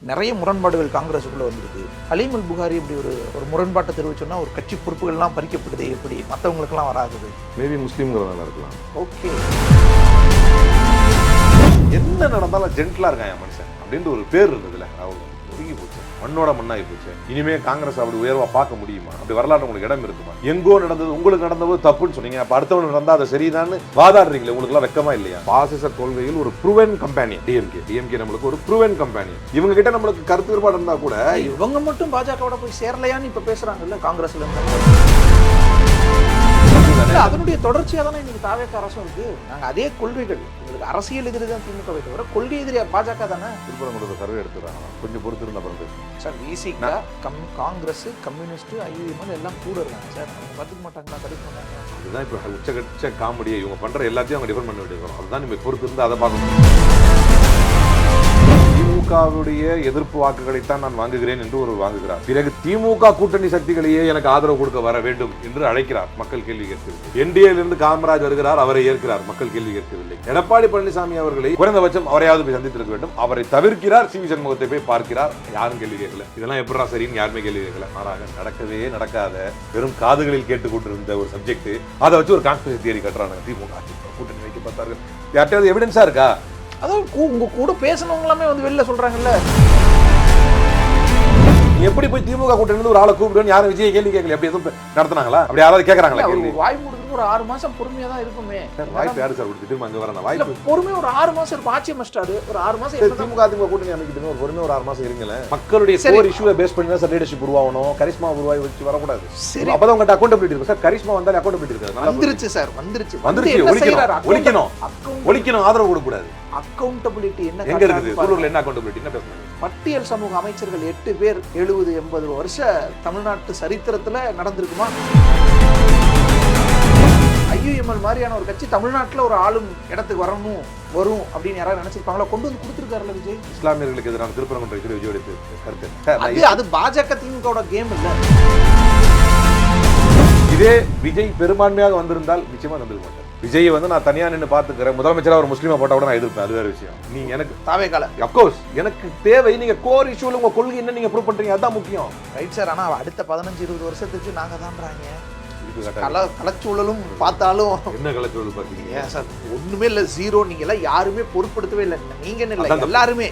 நிறைய முரண்பாடுகள் காங்கிரஸுக்குள்ளே வந்திருக்கு. ஹலீம் அல் புகாரி இப்படி ஒரு முரண்பாட்டை தெரிவிச்சோன்னா ஒரு கட்சி பொறுப்புகள்லாம் பறிக்கப்படுது, எப்படி மற்றவங்களுக்கெல்லாம் வராது? மேபி முஸ்லீம்ங்கிறதுனால இருக்கலாம். ஓகே, என்ன நடந்தாலும் ஜென்டலாக இருக்கான் என் மனுஷன் அப்படின்ட்டு ஒரு பேர் இருந்ததுல, அவங்க ஒதுங்கி போச்சு, மண்ணோட மண்ணாகி போச்சு. இனிமே காங்கிரஸ் அப்படி உயர்வா பார்க்க முடியுமா? அப்படி வரலாறு உங்களுக்கு இடம் இருக்குமா? எங்கோ நடந்தது உங்களுக்கு நடந்தது தப்புன்னு சொன்னீங்க, அப்ப அடுத்தவனுக்கு நடந்தா அதை சரிதான்னு வாதாடுறீங்களே, உங்களுக்கு எல்லாம் வெக்கமா இல்லையா? பாசிச கொள்கையில் ஒரு ப்ரூவன் கம்பெனியன் டிஎம்கே நம்மளுக்கு ஒரு ப்ரூவன் கம்பெனியன். இவங்க கிட்ட நம்மளுக்கு கருத்து வேறுபாடு இருந்தா கூட இவங்க மட்டும் பாஜகவோட போய் சேரலையான்னு இப்ப பேசுறாங்கல்ல காங்கிரஸ்ல இருந்து. அதனுடைய தொடர்ச்சியா தானே இன்னைக்கு தாவேக அரசும் இருக்கு. நாங்க அதே கொள்கைகள், உங்களுக்கு அரசியல் எதிரி தான் திமுகவை தவிர கொள்கை எதிரியா பாஜக தானே. திருப்பரங்குன்றத்தை சர்வே எடுத்துறாங்க, கொஞ்சம் பொறுத்து இருந்த பிறகு sir Visika Congress communist IUML எல்லாம் கூட இருக்காங்க சார். அவங்க பார்த்துக்க மாட்டாங்களா, தடுக்க மாட்டாங்களா? இதுதான் இப்போ உச்சகட்ச காமெடியை இவங்க பண்ற எல்லாத்தையும் அவங்க டிஃபெண்ட் பண்ண வேண்டியது. அதுதான் நம்ம பொறுத்து இருந்து அதை பார்க்கணும். திமுகவுடைய எதிர்ப்பு வாக்குகளைத்தான் நான் வாங்குகிறேன் என்று ஒரு வாங்குகிறார். பிறகு திமுக கூட்டணி சக்திகளையே எனக்கு ஆதரவு கொடுக்க வர வேண்டும் என்று அழைக்கிறார். மக்கள் கேள்வி கேட்கவில்லை. என்டிஏலிருந்து காமராஜ் வருகிறார், அவரை ஏற்கிறார், மக்கள் கேள்வி கேட்கவில்லை. எடப்பாடி பழனிசாமி அவர்களை குறைந்தபட்சம் அவரையாவது போய் சந்தித்திருக்க வேண்டும், அவரை தவிர்க்கிறார். சி வி சண்முகத்தை போய் பார்க்கிறார், யாரும் கேள்வி கேட்கல. இதெல்லாம் எப்படா சரின்னு யாருமே கேள்வி கேட்கல. மாறாக நடக்கவே நடக்காத வெறும் காதுகளில் கேட்டுக்கொண்டிருந்த ஒரு சப்ஜெக்ட், அதை வச்சு ஒரு கான்ஸ்பிரசி தியரி கட்டுறாங்க. திமுக கூட்டணி வைக்க பார்த்தார்கள். யார்ட்டையாவது எவிடன்ஸா இருக்கா? அதான் உங்க கூட பேசணவங்க எல்லாமே வந்து வெளில சொல்றாங்கல்ல. எப்படி போய் திமுக கூட்டணி ஒரு ஆளை கூப்பிடுன்னு யாரும் விஜய் கேள்வி கேட்கல. எப்படி எதுவும் நடத்துனாங்களா? அப்படி யாராவது கேட்கறாங்களா? வாய் மூடுறதுக்கு ஒரு 6 மாசம் பொறுமையா தான் இருக்குமே. வாய்ப்பு யாரு சார் கொடுத்துட்டு அங்க வரணும்? வாய்ப்பு பொறுமையா ஒரு 6 மாசம் இருக்கும். ஆட்சி மஸ்டாரு ஒரு 6 மாசம் திமுக கூட்டணி அமைக்கிட்டு ஒரு பொறுமையா ஒரு 6 மாசம் இருங்கல. மக்களுடைய கோர் இஷ்யூவை பேஸ் பண்ணி தான் சார் லீடர்ஷிப் உருவாகணும். கரிஸ்மா உருவாகி வச்சு வரக்கூடாது. சரி, அப்பதான் உங்கள்ட்ட அக்கௌண்டபிலிட்டி இருக்கும் சார். கரிஸ்மா வந்தாலே அக்கௌண்டபிலிட்டி இருக்காது. வந்துருச்சு சார், வந்துருச்சு. ஒழிக்கணும், ஆதரவு கொடுக்க கூடாது. அக்கௌண்டபிலிட்டி என்ன எங்க இருக்குது? சூலூர்ல என்ன அக்கௌண்டபிலிட்டி என்ன பேசுறாங்க? பட்டியல் சமூக அமைச்சர்கள் 8 பேர் 70-80 வருஷ தமிழ்நாட்டு சரித்திரத்துல நடந்திருக்குமா? ஐயுஎம்எல் மாதிரியான ஒரு கட்சி தமிழ்நாட்டுல ஒரு ஆளும் இடத்துக்கு வரும் அப்படின்னு யாராவது நினைச்சிருப்பாங்களா? கொண்டு வந்து கொடுத்துருக்காருல்ல விஜய். இஸ்லாமியர்களுக்கு எதிரான திருப்பரங்குன்ற விஜய் எடுத்து கருத்து அது பாஜக திமுக கேம் இல்ல. இதே விஜய் பெரும்பான்மையாக வந்திருந்தால் நிச்சயமா வந்திருக்க மாட்டார். விஜய் நான் தனியா நின்று பாத்துக்கிறேன், முதலமைச்சரா ஒரு முஸ்லீமை போட்டா கூட நான் எதிர்ப்பேன், அது வேற விஷயம். நீங்க எனக்கு தாவேகால அப்கோர்ஸ் எனக்கு தேவை. நீங்க கோர் இஷ்யூல உங்க கொள்கை என்ன நீங்க ப்ரூவ் பண்றீங்க, அதுதான் முக்கியம். Right sir. ஆனா அடுத்த 15-20 வருஷத்துக்கு நாங்க தான்றாங்க. கலச்சூழலும் பார்த்தாலும் என்ன கலச்சூழல் பாத்தீங்க சார்? ஒண்ணுமே இல்ல, ஜீரோ. நீங்க எல்லாம் யாருமே பொருட்படுத்தவே இல்லை. நீங்க இல்ல, எல்லாருமே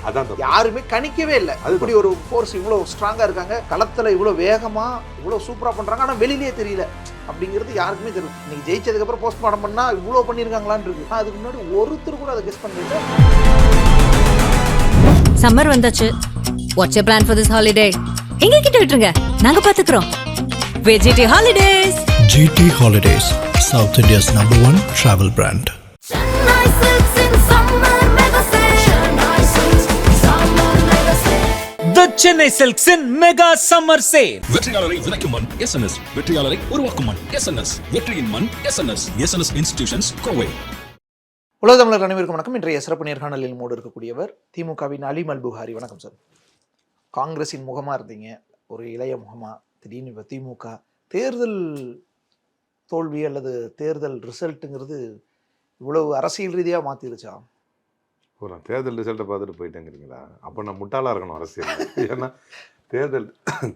யாருமே கணிக்கவே இல்லை. இப்படி ஒரு ஃபோர்ஸ் இவ்வளவு ஸ்ட்ராங்கா இருக்காங்க, களத்துல இவ்வளவு வேகமா இவ்வளவு சூப்பரா பண்றாங்க, ஆனா வெளியிலேயே தெரியல அப்படிங்கிறது யாருக்குமே தெரியும். நீங்க ஜெயிச்சதுக்கு அப்புறம் போஸ்ட்மார்ட்டம் பண்ணா இவ்வளவு பண்ணிருக்காங்களான்னு இருக்கு. அதுக்கு முன்னாடி ஒருத்தர் கூட அதை கெஸ் பண்ணல. சம்மர் வந்தாச்சு. What's your plan for this holiday? எங்க கிட்ட விட்டுருங்க, நாங்க பாத்துக்கிறோம். VGT Holidays. GT Holidays, South India's #1 travel brand. Chennai Silks in summer mega sale. Chennai Silks summer mega sale. The Chennai Silks in mega summer sale. வெற்றியாளரை விதைக்கும் மண் SNS, வெற்றியாளரை உருவாக்கும் மண் SNS, வெற்றியின் மண் SNS இன்ஸ்டிடியூஷன்ஸ் கோவை. உலக தமிழர் அனைவருக்கும் வணக்கம். இன்றைய சிறப்பு நேர்காணலில் மூடு இருக்கக்கூடியவர் திமுகவின் ஹலீம் அல் புகாரி. வணக்கம் சார். காங்கிரஸின் முகமா இருந்தீங்க, ஒரு இளைய முகமா. திடீர்னு இப்போ திமுக தேர்தல் தோல்வி அல்லது தேர்தல் ரிசல்ட்டுங்கிறது இவ்வளவு அரசியல் ரீதியாக மாற்றிருச்சா? நான் தேர்தல் ரிசல்ட்டை பார்த்துட்டு போயிட்டேங்கிறீங்களா? அப்போ நான் முட்டாளாக இருக்கணும் அரசியல். ஏன்னா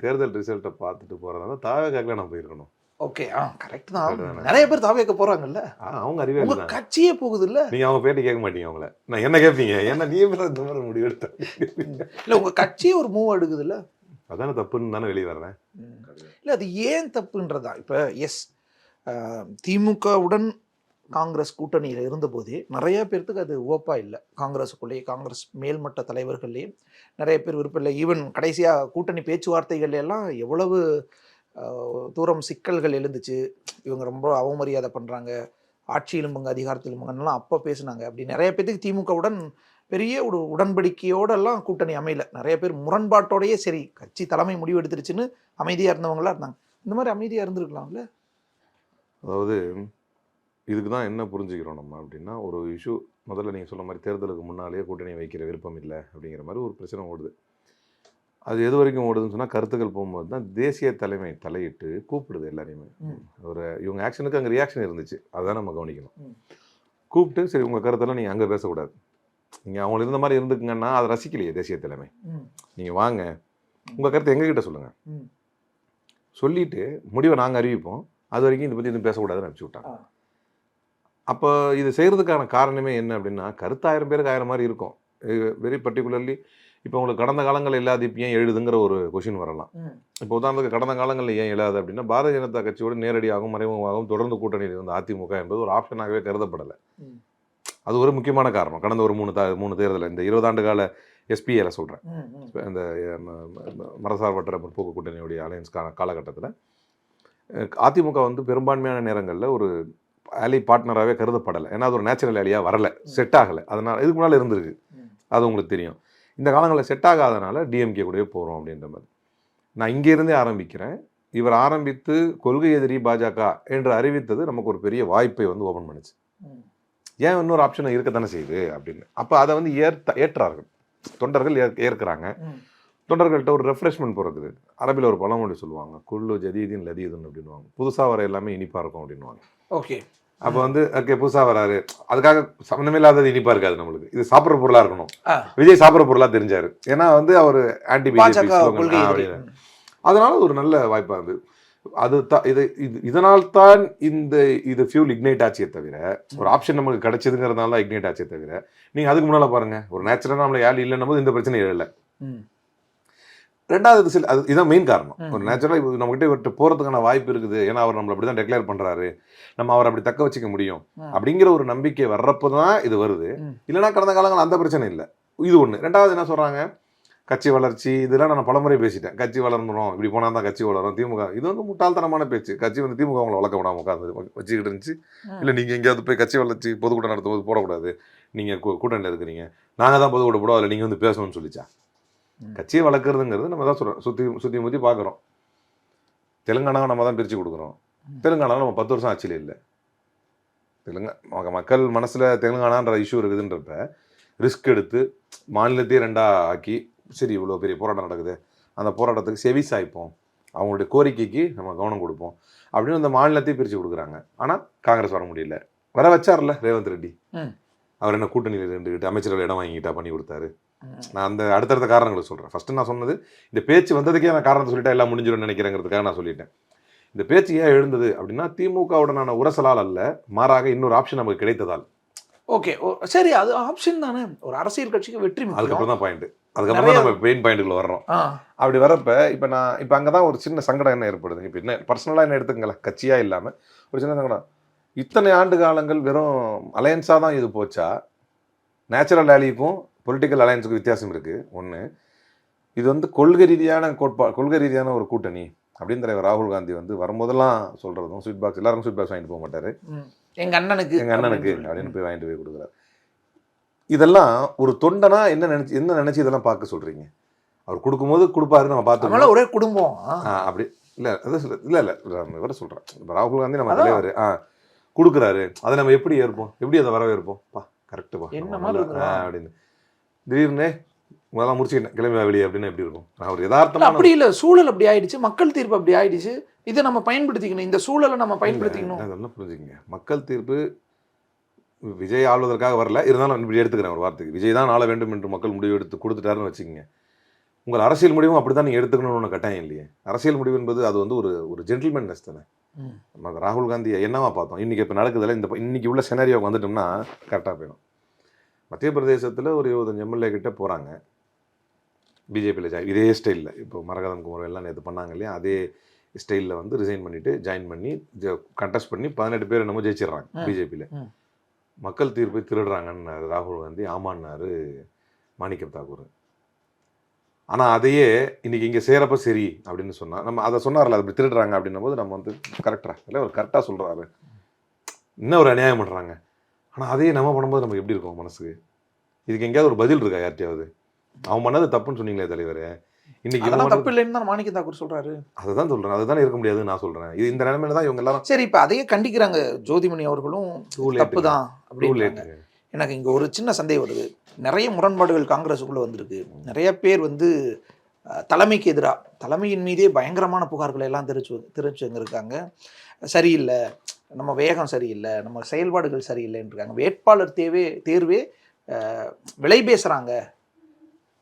தேர்தல் ரிசல்ட்டை பார்த்துட்டு போகிறதால தாவேகால நான் போயிருக்கணும். ஓகே, கரெக்ட் தான். நிறைய பேர் தாவேக போகிறாங்கல்ல, அவங்க அறிவே இல்லை, கட்சியே போகுது இல்லை. நீங்கள் அவங்க பேட்டி கேட்க மாட்டீங்க, அவங்கள நான் என்ன கேட்பீங்க? ஏன்னா நீ இந்த மாதிரி முடிவு எடுத்தேன் இல்லை, உங்கள் கட்சியே ஒரு மூவ் எடுக்குது இல்லை? அதானே தப்புன்னு தானே வெளியே வர்றேன். இல்லை, அது ஏன் தப்புன்றதா? இப்போ திமுகவுடன் காங்கிரஸ் கூட்டணியில் இருந்தபோதே நிறைய பேர்த்துக்கு அது ஓப்பா இல்லை. காங்கிரஸுக்குள்ளேயே காங்கிரஸ் மேல்மட்ட தலைவர்கள்லேயே நிறைய பேர் விருப்பம் இல்லை. ஈவன் கடைசியாக கூட்டணி பேச்சுவார்த்தைகள் எல்லாம் எவ்வளவு தூரம் சிக்கல்கள் எழுந்துச்சு. இவங்க ரொம்ப அவமரியாதை பண்ணுறாங்க, ஆட்சியிலும் பங்கு அதிகாரத்திலும் பங்குலாம் அப்போ பேசுனாங்க. அப்படி நிறைய பேர்த்துக்கு திமுகவுடன் பெரிய ஒரு உடன்படிக்கையோடெல்லாம் கூட்டணி அமையல. நிறைய பேர் முரண்பாட்டோடையே சரி கட்சி தலைமை முடிவு எடுத்துருச்சுன்னு அமைதியாக இருந்தவங்களாம் இருந்தாங்க. இந்த மாதிரி அமைதியாக இருந்திருக்கலாம்ல. அதாவது இதுக்கு தான் என்ன புரிஞ்சுக்கிறோம் நம்ம அப்படின்னா, ஒரு இஷ்யூ முதல்ல நீங்கள் சொன்ன மாதிரி தேர்தலுக்கு முன்னாலேயே கூட்டணி வைக்கிற விருப்பம் இல்லை அப்படிங்கிற மாதிரி ஒரு பிரச்சனை ஓடுது. அது எது வரைக்கும் ஓடுதுன்னு சொன்னால், கருத்துக்கள் போகும்போது தான் தேசிய தலைமை தலையிட்டு கூப்பிடுது எல்லாரையுமே. இவங்க ஆக்ஷனுக்கு அங்கே ரியாக்ஷன் இருந்துச்சு, அதுதான் நம்ம கவனிக்கணும். கூப்பிட்டு சரி உங்கள் கருத்தெல்லாம் நீங்கள் அங்கே பேசக்கூடாது, நீங்கள் அவங்களுக்கு இருந்த மாதிரி இருந்துக்குங்கன்னா அதை ரசிக்கலையே தேசிய தலைமை. நீங்கள் வாங்க உங்கள் கருத்தை எங்ககிட்ட சொல்லுங்கள், சொல்லிட்டு முடிவை நாங்கள் அறிவிப்போம், அது வரைக்கும் இதை பற்றி எதுவும் பேசக்கூடாதுன்னு அனுப்பிச்சி விட்டாங்க. அப்போ இது செய்கிறதுக்கான காரணமே என்ன அப்படின்னா, கருத்து 1000 பேருக்கு 1000 மாதிரி இருக்கும். வெரி பர்டிகுலர்லி இப்போ உங்களுக்கு கடந்த காலங்கள் இல்லாத இப்போ ஏன் எழுதுங்கிற ஒரு கொஷின் வரலாம். இப்போ உதாரணத்துக்கு கடந்த காலங்களில் ஏன் எழுதாது அப்படின்னா, பாரதிய ஜனதா கட்சியோடு நேரடியாகவும் மறைமுகமாகவும் தொடர்ந்து கூட்டணியில் இருந்த அதிமுக என்பது ஒரு ஆப்ஷனாகவே கருதப்படலை. அது ஒரு முக்கியமான காரணம். கடந்த ஒரு 3 தேர்தல், இந்த 20 ஆண்டு கால எஸ்பிஏல சொல்கிறேன், இந்த மதசார்பற்ற முற்போக்கு கூட்டணியுடைய அலையன்ஸ்கான காலகட்டத்தில் அதிமுக வந்து பெரும்பான்மையான நேரங்களில் ஒரு அலி பார்ட்னராகவே கருதப்படலை. ஏன்னா அது ஒரு நேச்சுரல் அலியாக வரலை, செட் ஆகலை. அதனால் இதுக்கு முன்னால் இருந்திருக்கு, அது உங்களுக்கு தெரியும். இந்த காலங்களில் செட் ஆகாதனால டிஎம்கே கூடவே போகிறோம் அப்படின்ற மாதிரி. நான் இங்கேருந்தே ஆரம்பிக்கிறேன். இவர் ஆரம்பித்து கொள்கை எதிரி பாஜக என்று அறிவித்தது நமக்கு ஒரு பெரிய வாய்ப்பை வந்து ஓப்பன் பண்ணுச்சு. ஏன் இன்னொரு ஆப்ஷன் இருக்கத்தானே செய்யுது அப்படின்னு. அப்போ அதை வந்து ஏற்றார்கள் தொண்டர்கள், ஏற்கிறாங்க. தொண்டர்கள்ட்ட ஒரு ரெஃப்ரெஷ்மெண்ட் பிறகுது. அரபியில் ஒரு பழமொழி சொல்லுவாங்க, குல்லு ஜதீதின் லதீதுன்னு அப்படின்வாங்க. புதுசாக வர எல்லாமே இனிப்பாக இருக்கும் அப்படின்வாங்க. ஓகே. அப்போ வந்து ஓகே புதுசாக வராரு, அதுக்காக சம்மந்தமே இல்லாதது இனிப்பாக இருக்காது நம்மளுக்கு, இது சாப்பிட்ற பொருளாக இருக்கணும். விஜய் சாப்பிட்ற பொருளாக தெரிஞ்சாரு, ஏன்னா வந்து அவர் ஆன்டி பிஜேபி அப்படின்னு. அதனால ஒரு நல்ல வாய்ப்பாக இருந்தது. இதனால் தான் இது ஃபியூல் இக்னைட் ஆச்சே தவிர, ஒரு ஆப்ஷன் நமக்கு கிடைச்சதுங்கிறதுனால தான் இக்னைட் ஆச்சே தவிர, நீங்கள் அதுக்கு முன்னால் பாருங்க, ஒரு நேச்சுரலாக நம்மளை யாரும் இல்லைன்னும் போது இந்த பிரச்சனை எழலை. ரெண்டாவது அது இதுதான் மெயின் காரணம். ஒரு நேச்சுரலாக நம்மகிட்ட இவர்கிட்ட போகிறதுக்கான வாய்ப்பு இருக்குது, ஏன்னா அவர் நம்மளை அப்படி தான் டெக்ளேர் பண்ணுறாரு, நம்ம அவரை அப்படி தக்க வச்சுக்க முடியும் அப்படிங்கிற ஒரு நம்பிக்கை வர்றப்போ தான் இது வருது. இல்லைன்னா கடந்த காலங்கள் அந்த பிரச்சனை இல்லை. இது ஒன்று. ரெண்டாவது என்ன சொல்கிறாங்க, கட்சி வளர்ச்சி, இதெல்லாம் நான் பலமுறை பேசிட்டேன். கட்சி வளர்ந்துடும், இப்படி போனால் தான் கட்சி வளரும். திமுக இது வந்து முட்டாள்தனமான பேச்சு. கட்சி வந்து திமுக அவங்களை வளர்க்க விடாமல் உட்காந்து வச்சுக்கிட்டு இருந்துச்சு. இல்லை நீங்கள் எங்கேயாவது போய் கட்சி வளர்ச்சி பொதுக்கூட்டம் நடத்தும் போது போடக்கூடாது, நீங்கள் கூட்டணியில் இருக்கிறீங்க, நாங்கள் தான் பொதுக்கூட்டம் போடுவோம், அதில் நீங்கள் வந்து பேசணும்னு சொல்லிச்சா? கட்சியை வளர்க்குறதுங்கிறது நம்ம தான் சொல்கிறோம், சுற்றி முற்றி பார்க்குறோம். தெலுங்கானாவை நம்ம தான் பிரித்து கொடுக்குறோம். தெலுங்கானாவில் நம்ம 10 வருஷம் ஆட்சியில் இல்லை. மக்கள் மனசில் தெலுங்கானான்ற இஷ்யூ இருக்குதுன்றப்ப ரிஸ்க் எடுத்து மாநிலத்தையே 2ஆ ஆக்கி, சரி இவ்வளோ பெரிய போராட்டம் நடக்குது, அந்த போராட்டத்துக்கு செவி சாய்ப்போம், அவங்களுடைய கோரிக்கைக்கு நம்ம கவனம் கொடுப்போம் அப்படின்னு அந்த மாநிலத்தையும் பிரித்து கொடுக்குறாங்க. ஆனால் காங்கிரஸ் வர முடியல. வர வச்சார்ல ரேவந்த் ரெட்டி, அவர் என்ன கூட்டணியில் இருந்துக்கிட்டு அமைச்சர்கள் இடம் வாங்கிட்டா பண்ணி கொடுத்தாரு. நான் அந்த அடுத்தடுத்த காரணங்களை சொல்கிறேன். ஃபஸ்ட்டு நான் சொன்னது, இந்த பேச்சு வந்ததுக்கே நான் காரணத்தை சொல்லிட்டா எல்லாம் முடிஞ்சிடும்னு நினைக்கிறேங்கிறதுக்காக நான் சொல்லிட்டேன். இந்த பேச்சு ஏன் எழுந்தது அப்படின்னா, திமுகவுடனான உரசலால் அல்ல, மாறாக இன்னொரு ஆப்ஷன் நமக்கு கிடைத்ததால். ஓகே, சரி, அது ஆப்ஷன் தானே. ஒரு அரசியல் கட்சிக்கு வெற்றி, அதுக்கப்புறம் தான் பாயிண்ட். அதுக்கப்புறம் தான் நம்ம பெயின் பாயிண்ட்டுக்குள்ள வர்றோம். அப்படி வரப்ப இப்போ அங்கே தான் ஒரு சின்ன சங்கடம் என்ன ஏற்படுது. இப்போ என்ன பர்சனலாக என்ன எடுத்துக்கங்களேன், கட்சியாக இல்லாமல் ஒரு சின்ன சங்கடம். இத்தனை ஆண்டு காலங்கள் வெறும் அலையன்ஸாக தான் இது போச்சா? நேச்சுரல் வேல்யூக்கும் பொலிட்டிக்கல் அலையன்ஸுக்கு வித்தியாசம் இருக்குது. ஒன்று, இது வந்து கொள்கை ரீதியான ஒரு கூட்டணி அப்படின்னு தலைவர் ராகுல் காந்தி வந்து வரும்போதெல்லாம் சொல்கிறதும், ஸ்வீட் பாக்ஸ் எல்லாருக்கும் ஸ்வீட் பாக்ஸ் வாங்கிட்டு போக மாட்டார், எங்கள் அண்ணனுக்கு அப்படின்னு போய் வாங்கிட்டு போய் கொடுக்குறாரு. இதெல்லாம் ஒரு தொண்டனா என்ன நினச்சி இதெல்லாம் பார்க்க சொல்கிறீங்க? அவர் கொடுக்கும்போது கொடுப்பாரு, நம்ம பார்த்து ஒரே குடும்பம் அப்படி இல்லை. அது இல்லை இவரை சொல்கிறேன், இப்போ ராகுல் காந்தி நம்ம தலைவர் கொடுக்குறாரு, அதை நம்ம எப்படி ஏற்போம், எப்படி அதை வரவேற்போம்? கரெக்டுப்பா என்ன அப்படின்னு திடீர்னு முதல்ல முடிச்சுக்கிட்டேன், கிளம்பி வெளியே அப்படின்னு எப்படி இருக்கும்? நான் ஒரு யதார்த்தம் அப்படி இல்லை, சூழல் அப்படி ஆயிடுச்சு, மக்கள் தீர்ப்பு அப்படி ஆயிடுச்சு, இதை நம்ம பயன்படுத்திக்கணும், இந்த சூழலை நம்ம பயன்படுத்திக்கணும். அதெல்லாம் புரிஞ்சுக்கங்க. மக்கள் தீர்ப்பு விஜய் ஆளுவதற்காக வரல, இருந்தாலும் இப்படி எடுத்துக்கிறேன் ஒரு வார்த்தைக்கு, விஜய் தான் ஆள வேண்டும் என்று மக்கள் முடிவு எடுத்து கொடுத்துட்டாருன்னு வச்சுக்கோங்க. உங்கள் அரசியல் முடிவும் அப்படி தான் நீங்கள் எடுத்துக்கணும்னு ஒன்று கட்டாயம் இல்லையே. அரசியல் முடிவு என்பது அது வந்து ஒரு ஜென்டில்மேன்னஸ் தானே. நம்ம ராகுல் காந்தியை என்னவா பார்த்தோம், இன்றைக்கி இப்போ நடக்குதில்ல, இன்னைக்கு உள்ள செனாரியோவுக்கு வந்துட்டோம்னா கரெக்டாக போயிடும். மத்திய பிரதேசத்தில் ஒரு 25 எம்எல்ஏ கிட்ட போகிறாங்க பிஜேபியில் இதே ஸ்டைலில். இப்போ மரகதம் குமார் எல்லாம் நேற்று பண்ணாங்க இல்லையா, அதே ஸ்டைலில் வந்து ரிசைன் பண்ணிவிட்டு ஜாயின் பண்ணி கண்டெஸ்ட் பண்ணி 18 பேர் என்னமோ ஜெயிச்சிடுறாங்க பிஜேபியில். மக்கள் தீர்ப்பை திருடுறாங்கன்னு ராகுல் காந்தி ஆமான்னாரு மாணிக்கம் தாக்கூர். ஆனால் அதையே இன்றைக்கி இங்கே சேரப்போ சரி அப்படின்னு சொன்னால், நம்ம அதை சொன்னார்ல, அது அப்படி திருடுறாங்க அப்படின்னும் போது நம்ம வந்து கரெக்டாக இல்லை, ஒரு கரெக்டாக சொல்கிறாரு, இன்னும் ஒரு அநியாயம் பண்ணுறாங்க. ஆனால் அதையே நம்ம பண்ணும்போது நமக்கு எப்படி இருக்கும் மனசுக்கு? இதுக்கு எங்கேயாவது ஒரு பதில் இருக்கா யார்ட்டையாவது? அவன் பண்ணது தப்புன்னு சொன்னீங்களே தலைவர், இன்னைக்கு தப்பு இல்லைன்னு தான் மாணிக்கம் தாக்கூர் சொல்கிறாரு. அதை தான் சொல்கிறேன், அதுதானே இருக்க முடியாதுன்னு நான் சொல்கிறேன். இது இந்த நிலைமையில தான் இவங்க எல்லாரும் சரி இப்போ அதையே கண்டிக்கிறாங்க. ஜோதிமணி அவர்களும் தப்பு தான் அப்படின்னு. எனக்கு இங்கே ஒரு சின்ன சந்தேகம் வருது. நிறைய முரண்பாடுகள் காங்கிரஸுக்குள்ளே வந்திருக்கு. நிறைய பேர் வந்து தலைமைக்கு எதிராக, தலைமையின் மீதே பயங்கரமான புகார்களை எல்லாம் தெரிவிச்சுங்க இருக்காங்க. சரியில்லை, நம்ம வேகம் சரியில்லை, நம்ம செயல்பாடுகள் சரியில்லைன்னு இருக்காங்க. வேட்பாளர் தேர்வே விலை பேசுகிறாங்க,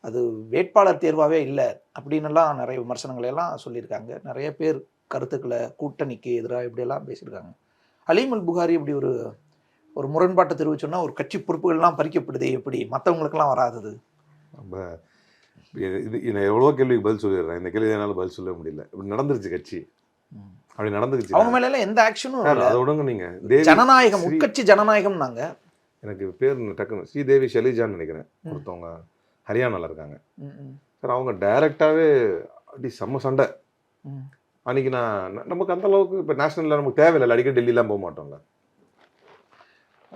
அது வேட்பாளர் தேர்வாகவே இல்லை அப்படின்னுலாம் நிறைய விமர்சனங்களை எல்லாம் சொல்லியிருக்காங்க. நிறைய பேர் கருத்துக்களை கூட்டணிக்கு எதிராக இப்படியெல்லாம் பேசியிருக்காங்க. அலீம் அல் புகாரி இப்படி ஒரு முரண்பாட்டை தெரிவிச்சோன்னா ஒரு கட்சி பொறுப்புகள்லாம் பறிக்கப்படுது, எப்படி மற்றவங்களுக்கெல்லாம் வராதது? நம்ம இது நான் எவ்வளோ கேள்விக்கு பதில் சொல்லிடுறேன். இந்த கேள்வி என்னால் பதில் சொல்ல முடியல. இப்படி நடந்துருச்சு கட்சி, அப்படி நடந்துருச்சு. அவங்க மேல எல்லாம் எந்த ஆக்ஷனும் அதை விடுங்க. நீங்கள் ஜனநாயகம், உட்கட்சி ஜனநாயகம். நாங்கள் எனக்கு பேர் டக்குன்னு ஸ்ரீதேவி ஷெலிஜான்னு நினைக்கிறேன், ஒருத்தவங்க ஹரியானாவில் இருக்காங்க சார். அவங்க டைரெக்டாகவே அப்படி செம்ம சண்டை. அன்றைக்கி நமக்கு அந்த அளவுக்கு இப்போ நேஷனலில் நமக்கு தேவையில்லை, அடிக்கடி டெல்லிலாம் போக மாட்டோம்ல.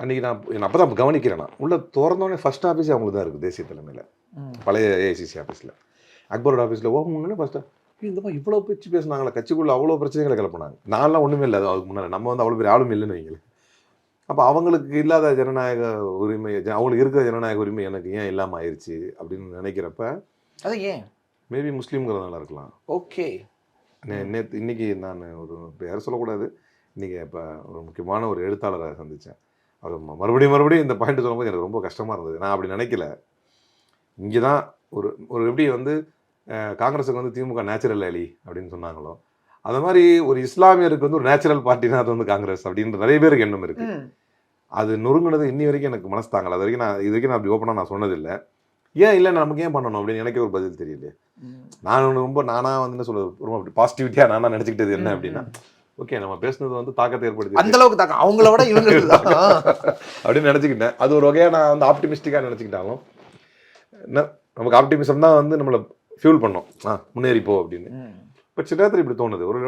அன்றைக்கி நான் அப்போ தான் கவனிக்கிறேன். நான் உள்ள திறந்தோடனே ஃபஸ்ட் ஆஃபீஸே அவங்களுக்கு தான் இருக்குது, தேசிய தலைமையில் பழைய ஏஐசிசி ஆஃபீஸில். அக்பரோட ஆஃபீஸில் ஓப்பன் ஃபஸ்ட்டாக இந்த மாதிரி இவ்வளோ பேச்சு பேசினாங்களே, கட்சிக்குள்ளே அவ்வளோ பிரச்சனைகளை கிளப்பினாங்க. நான்லாம் ஒன்றுமே இல்லை அதுக்கு முன்னாடி. நம்ம வந்து அவ்வளோ பெரிய ஆளும் இல்லைன்னு வைங்களேன். அப்போ அவங்களுக்கு இல்லாத ஜனநாயக உரிமை, அவங்களுக்கு இருக்கிற ஜனநாயக உரிமை எனக்கு ஏன் இல்லாமல் ஆயிடுச்சு அப்படின்னு நினைக்கிறப்ப, அது ஏன் மேபி முஸ்லீம்ங்கிறதுனால இருக்கலாம். ஓகே. இன்னைக்கு நான் ஒரு பேர் சொல்லக்கூடாது, இன்றைக்கி இப்போ ஒரு முக்கியமான ஒரு எழுத்தாளரை சந்தித்தேன். அவர் மறுபடியும் இந்த பாயிண்ட் சொல்லும்போது எனக்கு ரொம்ப கஷ்டமாக இருந்தது. நான் அப்படி நினைக்கல. இங்கே தான் ஒரு எப்படி வந்து காங்கிரஸுக்கு வந்து திமுக நேச்சுரல் அலி அப்படின்னு சொன்னாங்களோ, அது மாதிரி ஒரு இஸ்லாமியருக்கு வந்து ஒரு நேச்சுரல் பார்ட்டினா அது வந்து காங்கிரஸ் அப்படின்ற நிறைய பேருக்கு எண்ணம் இருக்குது. அது நொறுங்குனது இன்னி வரைக்கும் எனக்கு மனசு தாங்கலை. அது வரைக்கும் நான் அப்படி ஓப்பனாக நான் சொன்னதில்லை. ஏன் இல்லை, நமக்கு ஏன் பண்ணணும் அப்படின்னு எனக்கு ஒரு பதில் தெரியல. நான் ரொம்ப நானாக வந்து என்ன சொல்கிறது, ரொம்ப அப்படி பாசிட்டிவிட்டியாக நானாக நினச்சிக்கிட்டது என்ன அப்படின்னா, ஓகே நம்ம பேசுனது வந்து தாக்கத்தை ஏற்படுத்தி அந்த அளவுக்கு தாக்கம் அவங்கள விட இவங்க அப்படின்னு நினச்சிக்கிட்டேன். அது ஒரு வகையாக நான் வந்து ஆப்டிமிஸ்டிக்காக நினச்சிக்கிட்டாலும் நமக்கு ஆப்டிமிசம் தான் வந்து நம்மளை ஃபியூல் பண்ணோம், முன்னேறிப்போ அப்படின்னு. இப்போ சில நேரத்தில் இப்படி தோணுது, ஒரு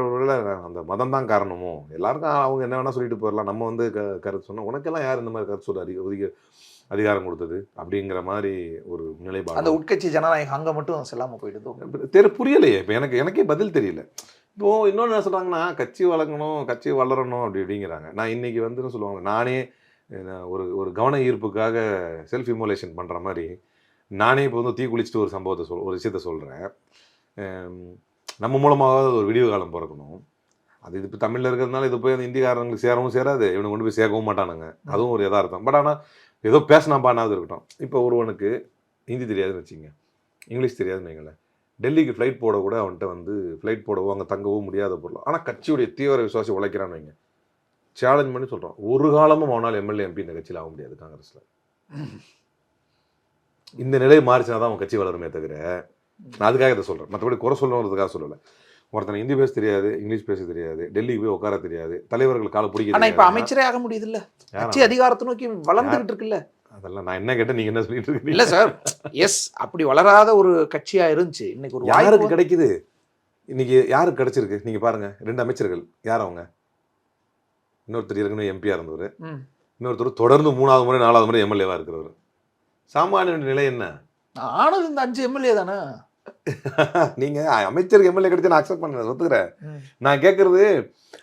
அந்த மதம் தான் காரணமோ, எல்லாருக்கும் அவங்க என்ன வேணால் சொல்லிட்டு போயிடலாம், நம்ம வந்து கருத்து சொன்னோம், உனக்கெல்லாம் யார் இந்த மாதிரி கருத்து சொல்ல அதிகாரம் கொடுத்தது அப்படிங்கிற மாதிரி ஒரு நிலைப்பாடு. அந்த உட்கட்சி ஜனநாயகம் அங்கே மட்டும் செல்லாமல் போயிடுது. புரியலையே. இப்போ எனக்கே பதில் தெரியல. இப்போது இன்னொன்று என்ன சொல்கிறாங்கன்னா, கட்சி வளர்க்கணும், கட்சி வளரணும் அப்படிங்கிறாங்க. நான் இன்றைக்கி வந்து சொல்லுவாங்க, நானே ஒரு கவன ஈர்ப்புக்காக செல்ஃப் இமோலேஷன் பண்ணுற மாதிரி நானே இப்போ வந்து தீ குளிச்சுட்டு ஒரு விஷயத்த சொல்கிறேன். நம்ம மூலமாக ஒரு விடிவு காலம் பிறக்கணும். அது இது இப்போ தமிழில் இருக்கிறதுனால இது போய் அந்த இந்திக்காரங்களுக்கு சேரவும் சேராது, இவனை கொண்டு போய் சேர்க்கவும் மாட்டானுங்க. அதுவும் ஒரு யதார்த்தம். பட் ஆனால் ஏதோ பேசினாப்பானாவது இருக்கட்டும். இப்போ ஒருவனுக்கு ஹிந்தி தெரியாதுன்னு வச்சுங்க, இங்கிலீஷ் தெரியாதுன்னு வைங்களேன், டெல்லிக்கு ஃப்ளைட் போட கூட அவன்கிட்ட வந்து ஃப்ளைட் போடவோ அங்கே தங்கவும் முடியாத பொருள். ஆனால் கட்சியுடைய தீவிர விசுவாசி உழைக்கிறான்னு வைங்க, சேலஞ்ச் பண்ணி சொல்கிறோம், ஒரு காலமும் அவனால் எம்எல்ஏ எம்பி இந்த கட்சியில் ஆக முடியாது காங்கிரஸில். இந்த நிலை மாறிச்சுனா தான் அவன் கட்சி வளருமே தவிர, நான் அதுக்காக இதை சொல்கிறேன், மற்றபடி குறை சொல்லணுன்றதுக்காக சொல்லலை. ஒருத்தனை ஹிந்தி பேச தெரியாது, இங்கிலீஷ் பேச தெரியாது, டெல்லிக்கு போய் உட்கார தெரியாது, தலைவர்கள் காலை பிடிக்க. ஆனால் இப்போ அமைச்சரே ஆக முடியுது இல்லை, கட்சி அதிகாரத்தை நோக்கி வளர்ந்துகிட்டு இருக்குல்ல. அதெல்லாம் நான் என்ன கேட்டேன், நீங்கள் என்ன சொல்லிட்டு இருக்கீங்க? இல்லை சார், எஸ், அப்படி வளராத ஒரு கட்சியாக இருந்துச்சு. இன்னைக்கு ஒரு யாருக்கு கிடைக்குது, இன்னைக்கு யாருக்கு கிடைச்சிருக்கு நீங்கள் பாருங்கள். 2 அமைச்சர்கள் யார் அவங்க? இன்னொருத்தர் ஏற்கனவே எம்பியாக இருந்தவர், இன்னொருத்தர் தொடர்ந்து 3வது முறை 4வது முறை எம்எல்ஏவாக இருக்கிறவர். சாமானிய நிலை என்ன ஆனது? இந்த 5 எம்எல்ஏ தானே. நீங்க அமைச்சருக்கு எம்எல்ஏ கிடைச்சு நான் அக்செப்ட் பண்ண ஒத்துக்கிறேன். நான் கேட்கறது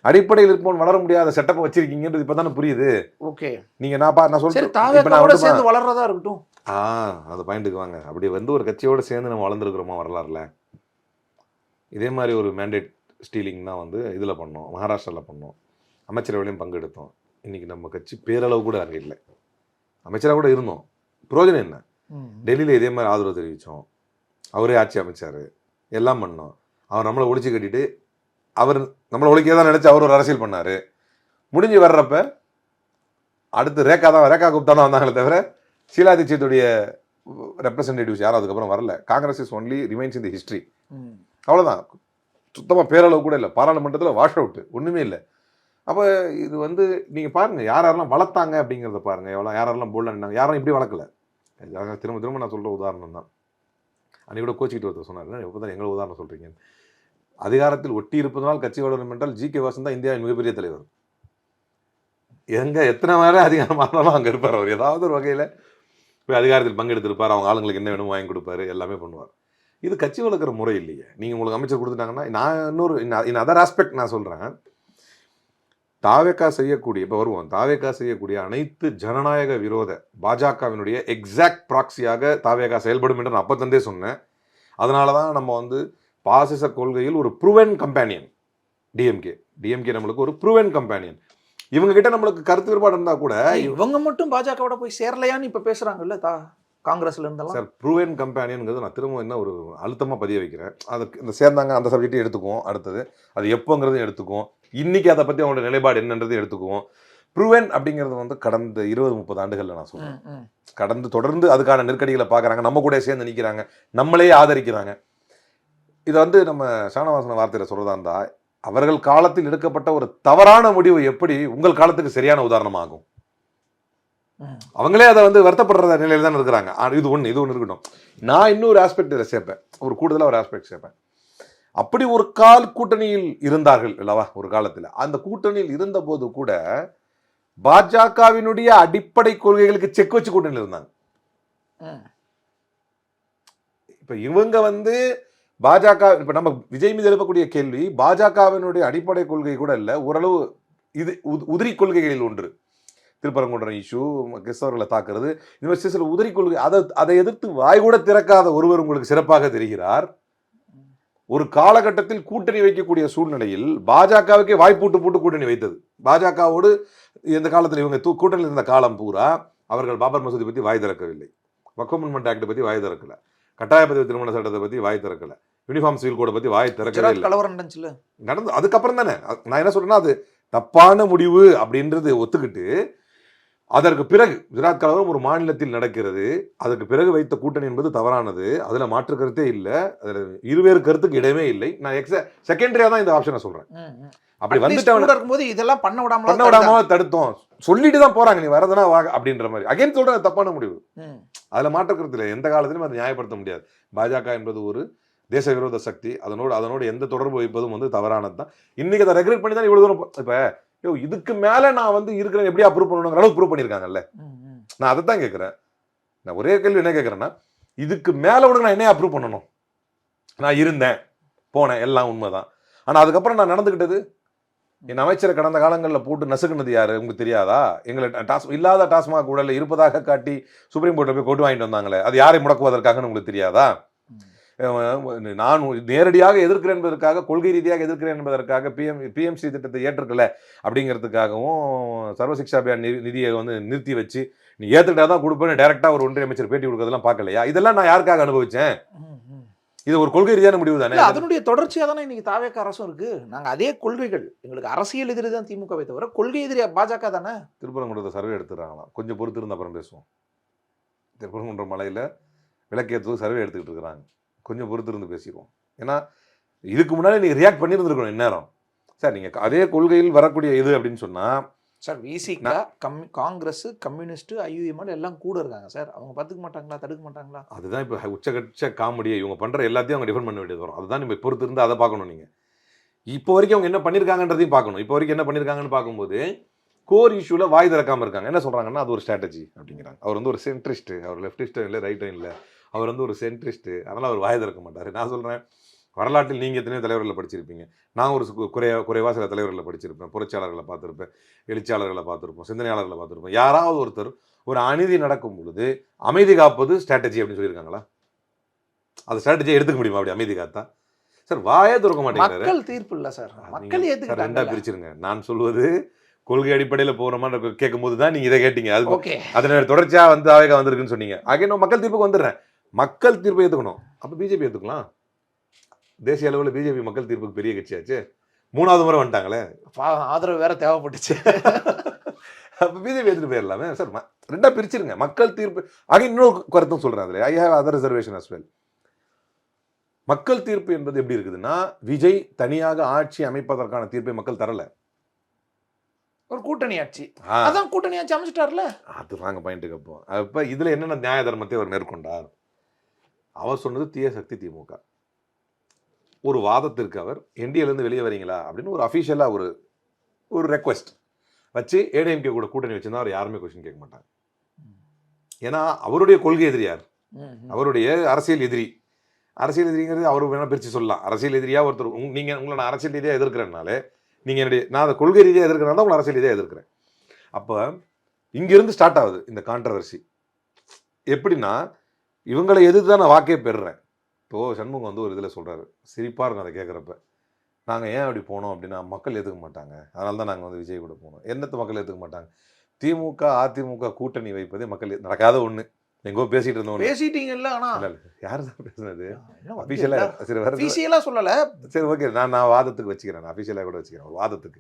அடிப்படையில் இருப்போம் வளர முடியாத செட்டப் வச்சிருக்கீங்கன்றது இப்பதானே புரியுது. ஓகே, நீங்க நான் சொல்றேன் சேர்ந்து வளர்றதா இருக்கட்டும். அந்த பாயிண்ட்டுக்கு வாங்க. அப்படி வந்து ஒரு கட்சியோட சேர்ந்து நம்ம வளர்ந்துருக்கிறோமா வரலாறுல. இதே மாதிரி ஒரு மேண்டேட் ஸ்டீலிங் தான் வந்து இதில் பண்ணோம், மகாராஷ்டிராவில் பண்ணோம், அமைச்சரவையிலையும் பங்கெடுத்தோம். இன்னைக்கு நம்ம கட்சி பேரளவு கூட அங்கே இல்லை, அமைச்சராக கூட இருந்தோம். பிரயோஜனம் என்ன? டெல்லியில் இதே மாதிரி ஆதரவு தெரிவித்தோம், அவரே ஆட்சி அமைச்சார், எல்லாம் பண்ணோம். அவர் நம்மளை ஒழிச்சு கட்டிட்டு அவர் நம்மளை ஒழிக்க தான் நினச்சி அவர் ஒரு அரசியல் பண்ணார். முடிஞ்சு வர்றப்ப அடுத்து ரேகா குப்தா தான் வந்தாங்களே தவிர ஷீலா தீட்சித்துடைய ரெப்ரசன்டேட்டிவ்ஸ் யாரும் அதுக்கப்புறம் வரல. Congress is only remains in the history. அவ்வளோதான், சுத்தமாக பேரளவு கூட இல்லை. பாராளுமன்றத்தில் வாஷ் அவுட்டு, ஒன்றுமே இல்லை. அப்போ இது வந்து நீங்கள் பாருங்கள், யாரெல்லாம் வளர்த்தாங்க அப்படிங்கிறத பாருங்கள். யாரெல்லாம் போல்டாக நின்னாங்க, யாரும் இப்படி வளர்க்கல. திரும்ப நான் சொல்கிற உதாரணம் தான். அன்றைக்கி கூட கோச்சிக்கிட்டு ஒருத்தர் சொன்னார், எப்போ தான் எங்களை உதாரணம் சொல்கிறீங்க. அதிகாரத்தில் ஒட்டி இருப்பதனால் கட்சி வளரும் என்றால் ஜி.கே. வாசன் தான் இந்தியாவின் மிகப்பெரிய தலைவர். எத்தனை வேலை அதிகாரமாக இருந்தாலும் அங்கே இருப்பார். அவர் ஏதாவது ஒரு வகையில் போய் அதிகாரத்தில் பங்கெடுத்திருப்பார், அவங்க ஆளுங்களுக்கு என்ன வேணும் வாங்கி கொடுப்பாரு, எல்லாமே பண்ணுவார். இது கட்சி வளர்க்குற முறை இல்லையே. நீங்கள் உங்களுக்கு அமைச்சர் கொடுத்துட்டாங்கன்னா, நான் இன் அதர் ஆஸ்பெக்ட் நான் சொல்கிறேன், தாவேகா செய்யக்கூடிய, இப்போ வருவோம், தாவேகா செய்யக்கூடிய அனைத்து ஜனநாயக விரோத பாஜகவினுடைய எக்ஸாக்ட் ப்ராக்சியாக தாவேகா செயல்படும் என்று நான் அப்பத்தந்தே சொன்னேன். அதனால தான் நம்ம வந்து பாசிச கொள்கையில் ஒரு ப்ரூவன் கம்பேனியன் டிஎம்கே நம்மளுக்கு ஒரு ப்ரூவன் கம்பேனியன். இவங்க கிட்ட நம்மளுக்கு கருத்து வேறுபாடு இருந்தா கூட இவங்க மட்டும் பாஜகவோட போய் சேரலையான்னு இப்ப பேசுறாங்கல்ல காங்கிரஸ்ல இருந்தெல்லாம். சார் ப்ரூவன் கம்பெனிங்கிறது நான் திரும்ப என்ன ஒரு அழுத்தமா பதிய வைக்கிறேன். அதுக்கு இந்த சேர்ந்தாங்க அந்த சப்ஜெக்டையும் எடுத்துக்குவோம். அடுத்தது அது எப்போங்கிறதையும் எடுத்துக்குவோம். இன்னைக்கு அதை பத்தி அவங்களோட நிலைப்பாடு என்னன்றதையும் எடுத்துக்குவோம். ப்ரூவன் அப்படிங்கிறது வந்து கடந்த 20-30 ஆண்டுகள்ல நான் சொல்றேன், கடந்து தொடர்ந்து அதுக்கான நெருக்கடிகளை பார்க்குறாங்க, நம்ம கூட சேர்ந்து நிற்கிறாங்க, நம்மளையே ஆதரிக்கிறாங்க. இதை வந்து நம்ம ஷானவாசன வார்த்தையில சொல்றதா இருந்தா, அவர்கள் காலத்தில் எடுக்கப்பட்ட ஒரு தவறான முடிவு எப்படி உங்கள் காலத்துக்கு சரியான உதாரணமாகும்? அவங்களே அதை வந்து வருத்தப்படுற நிலையில தான் இருக்கிறாங்க. இது ஒன்று இருக்கட்டும். நான் இன்னொரு ஆஸ்பெக்ட் இதை சேர்ப்பேன், ஒரு கூடுதலாக ஒரு ஆஸ்பெக்ட் சேர்ப்பேன். அப்படி ஒரு கூட்டணியில் இருந்தார்கள் அல்லவா ஒரு காலத்தில். அந்த கூட்டணியில் இருந்த போது கூட பாஜகவினுடைய அடிப்படை கொள்கைகளுக்கு செக் வச்சு கூட்டணியில் இருந்தாங்க. இப்ப இவங்க வந்து பாஜக, இப்ப நம்ம விஜய் மீது எழுப்பக்கூடிய கேள்வி பாஜகவினுடைய அடிப்படை கொள்கை கூட இல்லை, ஓரளவு இது உதிரி கொள்கைகளில் ஒன்று. திருப்பரங்குன்றம் இஷ்யூ, கிறிஸ்தவர்களை தாக்குறது, இந்த மாதிரி சில உதிரி கொள்கை, அதை எதிர்த்து வாய் கூட திறக்காத ஒருவர் உங்களுக்கு சிறப்பாக தெரிகிறார். ஒரு காலகட்டத்தில் கூட்டணி வைக்கக்கூடிய சூழ்நிலையில் பாஜகவுக்கே வாய்ப்பூட்டு போட்டு கூட்டணி வைத்தது. பாஜகவோடு இந்த காலத்தில் இவங்க கூட்டணியில் இருந்த காலம் பூரா அவர்கள் பாபர் மசூதி பற்றி வாய் திறக்கவில்லை, வக்ஃப் அமெண்ட்மெண்ட் ஆக்ட் பற்றி வாய் திறக்கல, கட்டாய பதிவு திருமண சட்டத்தை பற்றி வாய் திறக்கல, யூனிஃபார்ம் சிவில் கோடை பற்றி வாய் திறக்கவே இல்லை. நடந்து அதுக்கப்புறம் தானே நான் என்ன சொல்றேன்னா, அது தப்பான முடிவு அப்படின்றது ஒத்துக்கிட்டு அதற்கு பிறகு குஜராத் கலவரம் ஒரு மாநிலத்தில் நடக்கிறது, அதற்கு பிறகு வைத்த கூட்டணி என்பது தவறானது, அதுல மாற்று கருத்தே இல்லை, அதுல இருவேறு கருத்துக்கு இடமே இல்லை. நான் செகண்டரியா தான் இந்த ஆப்ஷனை சொல்றேன். அப்படி வந்துட்டு இதெல்லாம் பண்ண விடாம தடுத்தோம் சொல்லிட்டு தான் போறாங்க, நீ வரதுனா வா அப்படின்ற மாதிரி. அகைன் சொல்ற தப்பான முடிவு, அதுல மாற்று கருத்து இல்லை, எந்த காலத்திலும் அதை நியாயப்படுத்த முடியாது. பாஜக என்பது ஒரு தேச விரோத சக்தி, அதனோடு எந்த தொடர்பு வைப்பதும் வந்து தவறானது தான். இன்னைக்கு அதை ரெகுலேட் பண்ணி தான் இவ்வளவு தூரம். இப்ப இதுக்கு மேல நான் வந்து இருக்கிறேன் எப்படியா ப்ரூவ் பண்ணணுங்கிற அளவுக்கு ப்ரூவ் பண்ணிருக்காங்கல்ல. நான் அதை தான் கேட்கிறேன். நான் ஒரே கேள்வி என்ன கேட்கிறேன்னா, இதுக்கு மேல உனக்கு நான் என்ன ப்ரூவ் பண்ணணும்? நான் இருந்தேன், போனேன், எல்லாம் உண்மைதான். ஆனா அதுக்கப்புறம் நான் நடந்துகிட்டது, என் அமைச்சரை கடந்த காலங்களில் போட்டு நசுக்குனது யாரு உங்களுக்கு தெரியாதா? எங்களை இல்லாத டாஸ்மாக் ஊழல் இருப்பதாக காட்டி சுப்ரீம் கோர்ட்டில் போய் கொண்டு வாங்கிட்டு வந்தாங்களே, அது யாரை முடக்குவதற்காக உங்களுக்கு தெரியாதா? நான் நேரடியாக எதிர்க்கிறேன் என்பதற்காக, கொள்கை ரீதியாக எதிர்க்கிறேன் என்பதற்காக பிஎம்சி திட்டத்தை ஏற்றுக்கல அப்படிங்கிறதுக்காகவும் சர்வசிக்ஷா அபியான் நிதியை வந்து நிறுத்தி வச்சு நீ ஏற்றுக்கிட்டாதான் கொடுப்பேன்னு டைரக்டா ஒரு ஒன்றிய அமைச்சர் பேட்டி கொடுக்கறதெல்லாம் பார்க்கலையா? இதெல்லாம் நான் யாருக்காக அனுபவிச்சேன்? இது ஒரு கொள்கை ரீதியான முடிவு தானே. அதனுடைய தொடர்ச்சியா தானே இன்னைக்கு தாவேக அரசும் இருக்கு. நாங்க அதே கொள்கைகள், எங்களுக்கு அரசியல் எதிரி தான் திமுகவை தவிர கொள்கை எதிரியா பாஜக தானே. திருப்பரங்குன்றத்தை சர்வே எடுத்துறாங்களாம், கொஞ்சம் பொறுத்து இருந்த அப்புறம் பேசுவோம். திருப்பரங்குன்ற மலையில விளக்கேற்றுக்கு சர்வே எடுத்துக்கிட்டு இருக்கிறாங்க, கொஞ்சம் பொறுத்து இருந்து பேசிடுவோம். ஏன்னா இதுக்கு முன்னாடி நீங்க ரியாக்ட் பண்ணியிருந்துருக்கணும் இந்நேரம். சார் நீங்க அதே கொள்கையில் வரக்கூடிய இது அப்படின்னு சொன்னா, சார் விசிகா காங்கிரஸ் கம்யூனிஸ்ட் ஐயுஎம் எல்லாம் கூட இருக்காங்க சார், அவங்க பார்த்துக்க மாட்டாங்களா, தடுக்க மாட்டாங்களா? அதுதான் இப்போ உச்சகட்ச காமெடியை இவங்க பண்ற எல்லாத்தையும் அவங்க டிஃபெண்ட் பண்ண வேண்டியது வரும். அதுதான் நம்ம பொறுத்து இருந்து அதை பார்க்கணும். நீங்க இப்போ வரைக்கும் அவங்க என்ன பண்ணியிருக்காங்கன்றதையும் பார்க்கணும். இப்போ வரைக்கும் என்ன பண்ணியிருக்காங்கன்னு பார்க்கும்போது கோர் இஷ்யூல வாய் திறக்காம இருக்காங்க. என்ன சொல்றாங்கன்னா, அது ஒரு ஸ்ட்ராட்டஜி அப்படிங்கிறாங்க. அவர் வந்து ஒரு சென்ட்ரிஸ்ட், அவர் லெஃப்டிஸ்டும் இல்லை ரைட்டும் இல்லை, அவர் வந்து ஒரு சென்ட்ரிஸ்ட், அதனால அவர் வாய் திறக்க மாட்டார். நான் சொல்றேன், வரலாற்றில் நீங்கள் எத்தனையோ தலைவர்களை படிச்சிருப்பீங்க, நான் ஒரு குறைவாக சில தலைவர்களை படிச்சிருப்பேன், புரட்சியாளர்களை பார்த்துருப்பேன், எழுச்சியாளர்களை பார்த்துருப்போம், சிந்தனையாளர்களை பார்த்துருப்போம். யாராவது ஒருத்தர் ஒரு அநீதி நடக்கும் பொழுது அமைதி காப்பது ஸ்ட்ராட்டஜி அப்படின்னு சொல்லியிருக்காங்களா? அது ஸ்ட்ராட்டஜியை எடுத்துக்க முடியுமா அப்படி அமைதி காத்தா? சார் வாயே திறக்க மாட்டேங்கிறாரு. மக்கள் தீர்ப்பு இல்லை சார், மக்கள் ஏத்துக்கிட்டாங்க. ரெண்டா பிரிச்சிருங்க. நான் சொல்வது கொள்கை அடிப்படையில் போகிறோமா கேட்கும் போது தான் நீங்க இதை கேட்டீங்க. அது அதனோட தொடர்ச்சியா வந்து அவைக வந்திருக்குன்னு சொன்னீங்க. ஆக நான் மக்கள் தீர்ப்புக்கு வந்துடுறேன். மக்கள் தீர்ப்பை ஏற்றுக்கணும், அப்போ பிஜேபி ஏற்றுக்கலாம். தேசிய அளவில் பிஜேபி மக்கள் தீர்ப்புக்கு பெரிய கட்சியாச்சு, 3வது முறை வந்துட்டாங்களே, ஆதரவு வேற தேவைப்பட்டுச்சு. அப்போ பிஜேபி எடுத்துட்டு போயிடலாமே சார். ரெண்டா பிரிச்சிருங்க. மக்கள் தீர்ப்பு ஆக இன்னொரு கருத்தும் சொல்றேன், அதில் I have other reservation as well. மக்கள் தீர்ப்பு என்பது எப்படி இருக்குதுன்னா, விஜய் தனியாக ஆட்சி அமைப்பதற்கான தீர்ப்பை மக்கள் தரல, ஒரு கூட்டணி ஆட்சி, அதான் கூட்டணி ஆட்சி அமைச்சிட்டார்ல. அது வாங்க பாயிண்ட்டுக்கு. அப்போ இதுல என்னென்ன நியாய தர்மத்தை அவர் மேற்கொண்டார்? அவர் சொன்னது தீய சக்தி திமுக. ஒரு வாதத்திற்கு அவர் என்டிஏலேருந்து வெளியே வரீங்களா அப்படின்னு ஒரு அஃபீஷியலாக ஒரு ரெக்வெஸ்ட் வச்சு ஏடிஎம்கே கூட கூட்டணி வச்சிருந்தா அவர் யாருமே கொஸ்டின் கேட்க மாட்டாங்க. ஏன்னா அவருடைய கொள்கை எதிரியார், அவருடைய அரசியல் எதிரி. அரசியல் எதிரிங்கிறது அவர் வேணா பிரித்து சொல்லலாம். அரசியல் எதிரியாக ஒருத்தர் நீங்கள் உங்களை நான் அரசியல் ரீதியாக எதிர்க்கிறேன்னாலே, நீங்கள் என்னுடைய நான் அதை கொள்கை ரீதியாக எதிர்க்கிறனால தான் உங்களை அரசியல் ரீதியாக எதிர்க்கிறேன். அப்போ இங்கிருந்து ஸ்டார்ட் ஆகுது இந்த கான்ட்ரவர்சி. எப்படின்னா, இவங்களை எதிர்த்து தான் நான் வாக்கே பெறுறேன். இப்போது சண்முகம் வந்து ஒரு இதில் சொல்கிறாரு, சிரிப்பாக இருக்கும் அதை கேட்குறப்ப. நாங்கள் ஏன் அப்படி போனோம் அப்படின்னா மக்கள் ஏற்றுக்க மாட்டாங்க, அதனால தான் நாங்கள் வந்து விஜய் கூட போனோம். என்னத்தை மக்கள் ஏற்றுக்க மாட்டாங்க? திமுக அதிமுக கூட்டணி வைப்பதே மக்கள் நடக்காத ஒன்று. எங்கோ பேசிட்டு இருந்தோம். பேசிட்டீங்கல்ல. ஆனா யாரு தான் பேசுனது? என்ன அபிஷியலா சரி வேற official-ஆ சொல்லல. சரி ஓகே, நான் வாதத்துக்கு வச்சுக்கிறேன், அபிஷியலாக கூட வச்சுக்கிறேன். ஒரு வாதத்துக்கு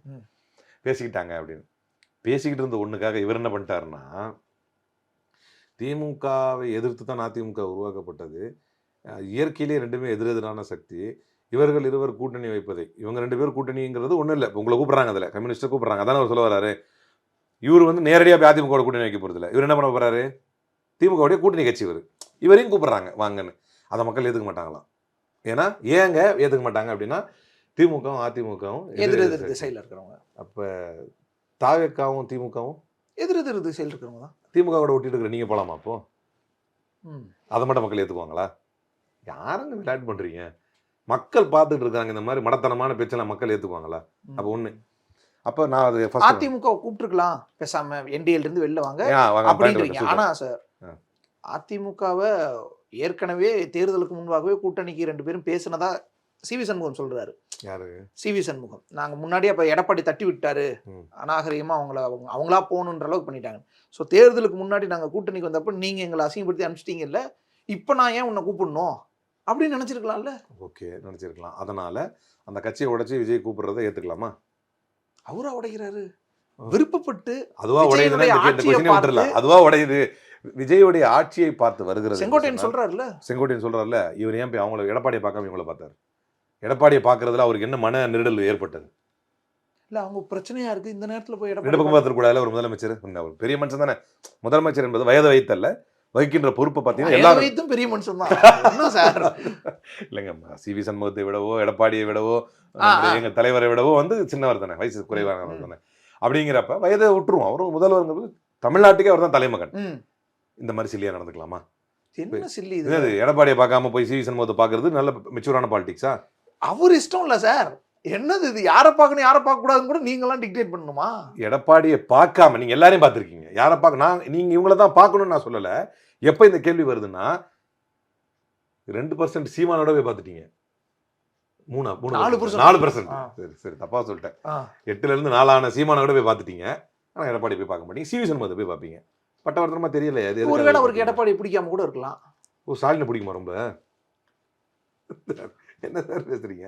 பேசிக்கிட்டாங்க அப்படின்னு பேசிக்கிட்டு இருந்த ஒண்ணுக்காக இவர் என்ன பண்ணிட்டாருன்னா, திமுகவை எதிர்த்து தான் அதிமுக உருவாக்கப்பட்டது. இயற்கையிலே ரெண்டுமே எதிரெதிரான சக்தி. இவர்கள் இருவர் கூட்டணி வைப்பதை, இவங்க 2 பேர் கூட்டணிங்கிறது ஒன்றும் இல்லை. உங்களை கூப்பிட்றாங்க, அதில் கம்யூனிஸ்ட்டை கூப்பிட்றாங்க, அதானே அவர் சொல்ல வராரு. இவர் வந்து நேரடியாக போய் அதிமுக கூட்டணி வைக்க போகிறதில்ல. இவர் என்ன பண்ண போறாரு? திமுகவுடைய கூட்டணி கட்சி இவரையும் கூப்பிட்றாங்க வாங்கன்னு. அதை மக்கள் ஏற்றுக்க மாட்டாங்களாம். ஏன்னா ஏங்க ஏற்றுக்க மாட்டாங்க அப்படின்னா, திமுகவும் அதிமுகவும் எதிரெதிர் திசையில் இருக்கிறவங்க. அப்போ தாவேக்காவும் திமுகவும் எதிரெதிர் திசையில் இருக்கிறவங்க தான். திமுக கூட ஒட்டிட்டு இருக்கிற நீங்கள் போகலாமா? அப்போ அதை மட்டும் மக்கள் ஏற்றுக்குவாங்களா? யாருங்க விளையாட்டு பண்ணுறீங்க? மக்கள் பார்த்துட்டு இருக்காங்க. இந்த மாதிரி மடத்தனமான பேச்செல்லாம் மக்கள் ஏற்றுக்குவாங்களா? அப்போ ஒன்று. அப்போ நான் அது அதிமுக கூப்பிட்டுருக்கலாம், பேசாம என்டிஏல இருந்து வெளில வாங்க அப்படின்றீங்க. ஆனா சார், அதிமுகவை ஏற்கனவே தேர்தலுக்கு முன்பாகவே கூட்டணிக்கு 2 பேரும் பேசினதா சிவி சண்முகம் சொல்றாரு. யாரு? சிவி சண்முகம். நாங்க முன்னாடியே அப்ப எடப்பாடி தட்டி விட்டாரு, அநாகரிகமா அவங்களா போகணுன்ற அளவுக்கு பண்ணிட்டாங்க. ஸோ தேர்தலுக்கு முன்னாடி நாங்க கூட்டணிக்கு வந்தப்ப நீங்க எங்களை அசிங்கப்படுத்தி அனுப்பிச்சிட்டீங்கல்ல, இப்ப நான் ஏன் உன்னை கூப்பிடணும் அப்படின்னு நினைச்சிருக்கலாம்ல. ஓகே, நினைச்சிருக்கலாம். அதனால அந்த கட்சியை உடைச்சி விஜய் கூப்பிடுறதை ஏத்துக்கலாமா? அவரா உடைக்கிறாரு விருப்பப்பட்டு. அதுவா உடையுது? அதுவா உடையுது? விஜயோடைய ஆட்சியை பார்த்து வருகிறது. செங்கோட்டையன் சொல்றாருல்ல, இவர் ஏன் போய் அவங்கள எடப்பாடியை பார்க்காம இவங்களை பார்த்தாரு? எடப்பாடியை பார்க்கறதுல அவருக்கு என்ன மன நெருடல் ஏற்பட்டது? இல்ல அவங்க பிரச்சனையா இருக்கு இந்த நேரத்துல போய் ரெண்டு பக்கம் பார்த்துக்கூடாதுல. ஒரு முதலமைச்சர், ஒரு பெரிய மனுஷன் தானே. முதலமைச்சர் என்பது வயது வைத்தல்ல, வகிக்கின்ற பொறுப்பை பார்த்தீங்கன்னா எல்லாரும் பெரிய மனுஷன் தான் சார். இல்லைங்க, சிவி சண்முகத்தை விடவோ எடப்பாடியை விடவோ எங்க தலைவரை விடவோ வந்து சின்னவர் தானே, வயசு குறைவானவர் தானே. அப்படிங்கிறப்ப வயதை விட்டுருவோம். அவரும் முதல்வருங்கிறது தமிழ்நாட்டுக்கே அவர் தான் தலைமகன். இந்த மாதிரி சில்லியா நடந்துக்கலாமா? என்ன சில்லி இது? எடப்பாடியை பார்க்காம போய் சிவி சண்முகத்தை பார்க்கறது நல்ல மெச்சூரான பாலிடிக்ஸா? அவர் இஷ்டம் இல்ல சார். என்னது இது? யாரை பார்க்கணும் யாரை பார்க்க கூடாதுன்னு கூட நீங்களாம் டிக்டேட் பண்ணணுமா? எடப்பாடியை பார்க்காம நீங்க எல்லாரையும் பார்த்துருக்கீங்க. யாரை பார்க்க நீங்க இவங்கள தான் பார்க்கணும்னு நான் சொல்லல. எப்ப இந்த கேள்வி வருதுன்னா, 2% சீமானோட போய் பார்த்துட்டீங்க. 4%. சரி தப்பா சொல்லிட்டேன். 8ல இருந்து 4 ஆன சீமானோட போய் பார்த்துட்டீங்க. ஆனா எடப்பாடி போய் பார்க்க மாட்டீங்க. சிவி சண்முகத்தை போய் பார்ப்பீங்க. பட்டவர்த்தனமா தெரியல. ஒருவேளை அவருக்கு எடப்பாடி பிடிக்காம கூட இருக்கலாம். ஸ்டாலினை பிடிக்குமா ரொம்ப? என்ன சார் பேசுறீங்க?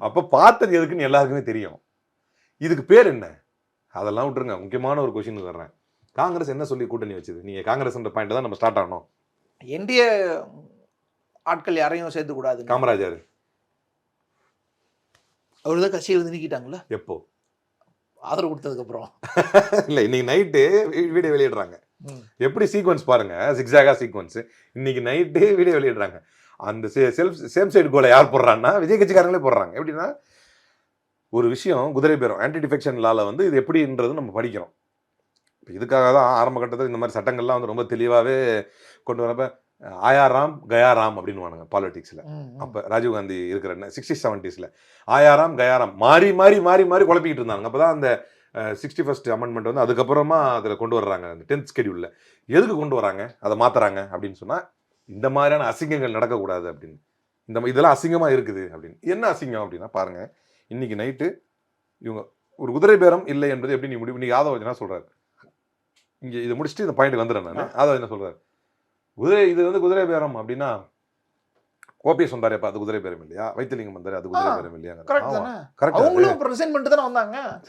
அப்ப பார்த்தது எதுக்குன்னு எல்லாருக்குமே தெரியும். இதுக்கு பேர் என்ன? அதெல்லாம் விட்டுருங்க. முக்கியமான ஒரு கொஸ்டின் வர்றேன். காங்கிரஸ் என்ன சொல்லி கூட்டணி வச்சது? நீங்க காங்கிரஸ் பாயிண்ட் தான் நம்ம ஸ்டார்ட் ஆகணும். என்டிஏ ஆட்கள் யாரையும் சேர்த்து கூடாது. காமராஜர் அவர்தான் கட்சியிலிருந்து நீக்கிட்டாங்களா? எப்போ? ஆதரவு கொடுத்ததுக்கு அப்புறம் இல்ல, இன்னைக்கு நைட்டு வீடியோ வெளியிடுறாங்க. எப்படி சீக்வன்ஸ் பாருங்க, சிக்ஸாகா சீக்வன்ஸ். இன்னைக்கு நைட்டே வீடியோ வெளியிடுறாங்க. அந்த சேம் சைடு கோலை யார் போடுறாங்கன்னா விஜய் கட்சிக்காரங்களே போடுறாங்க. எப்படின்னா, ஒரு விஷயம் குதிரை பேரும் ஆன்டி டிஃபெக்ஷன் லால வந்து இது எப்படின்றது நம்ம படிக்கிறோம். இதுக்காக தான் ஆரம்ப கட்டத்தில் இந்த மாதிரி சட்டங்கள்லாம் வந்து ரொம்ப தெளிவாகவே கொண்டு வரப்ப ஆயாராம் கயாராம் அப்படின்னு வாங்க பாலிடிக்ஸில். அப்போ ராஜீவ்காந்தி இருக்கிற 60s 70s ஆயாராம் கயாராம் மாறி மாறி மாறி மாறி குழப்பிக்கிட்டு இருந்தாங்க. அப்போ தான் அந்த 61st அமெண்ட்மெண்ட் வந்து அதுக்கப்புறமா அதில் கொண்டு வர்றாங்க. அந்த 10th ஸ்கெடியூலில் எதுக்கு கொண்டு வராங்க, அதை மாற்றுறாங்க அப்படின்னு சொன்னால், இந்த மாதிரியான அசிங்கங்கள் நடக்கக்கூடாது அப்படின்னு. இதெல்லாம் அசிங்கமாக இருக்குது அப்படின்னு. என்ன அசிங்கம் அப்படின்னா பாருங்கள், இன்னைக்கு நைட்டு இவங்க ஒரு குதிரை பேரம் இல்லை என்பது எப்படி நீ முடிவு? இன்னைக்கு யாதவ் என்ன சொல்கிறாரு, இங்கே இதை முடிச்சுட்டு இந்த பாயிண்ட் வந்துடுறேன் நான். யாதவ் என்ன சொல்கிறார், இது வந்து குதிரை பேரம் அப்படின்னா ஓபிஎஸ் வந்தாரு, அது குதிரை பேரம் இல்லையா? வைத்திலிங்கம் வந்தாரு, அது குதிரை பேரம் இல்லையா?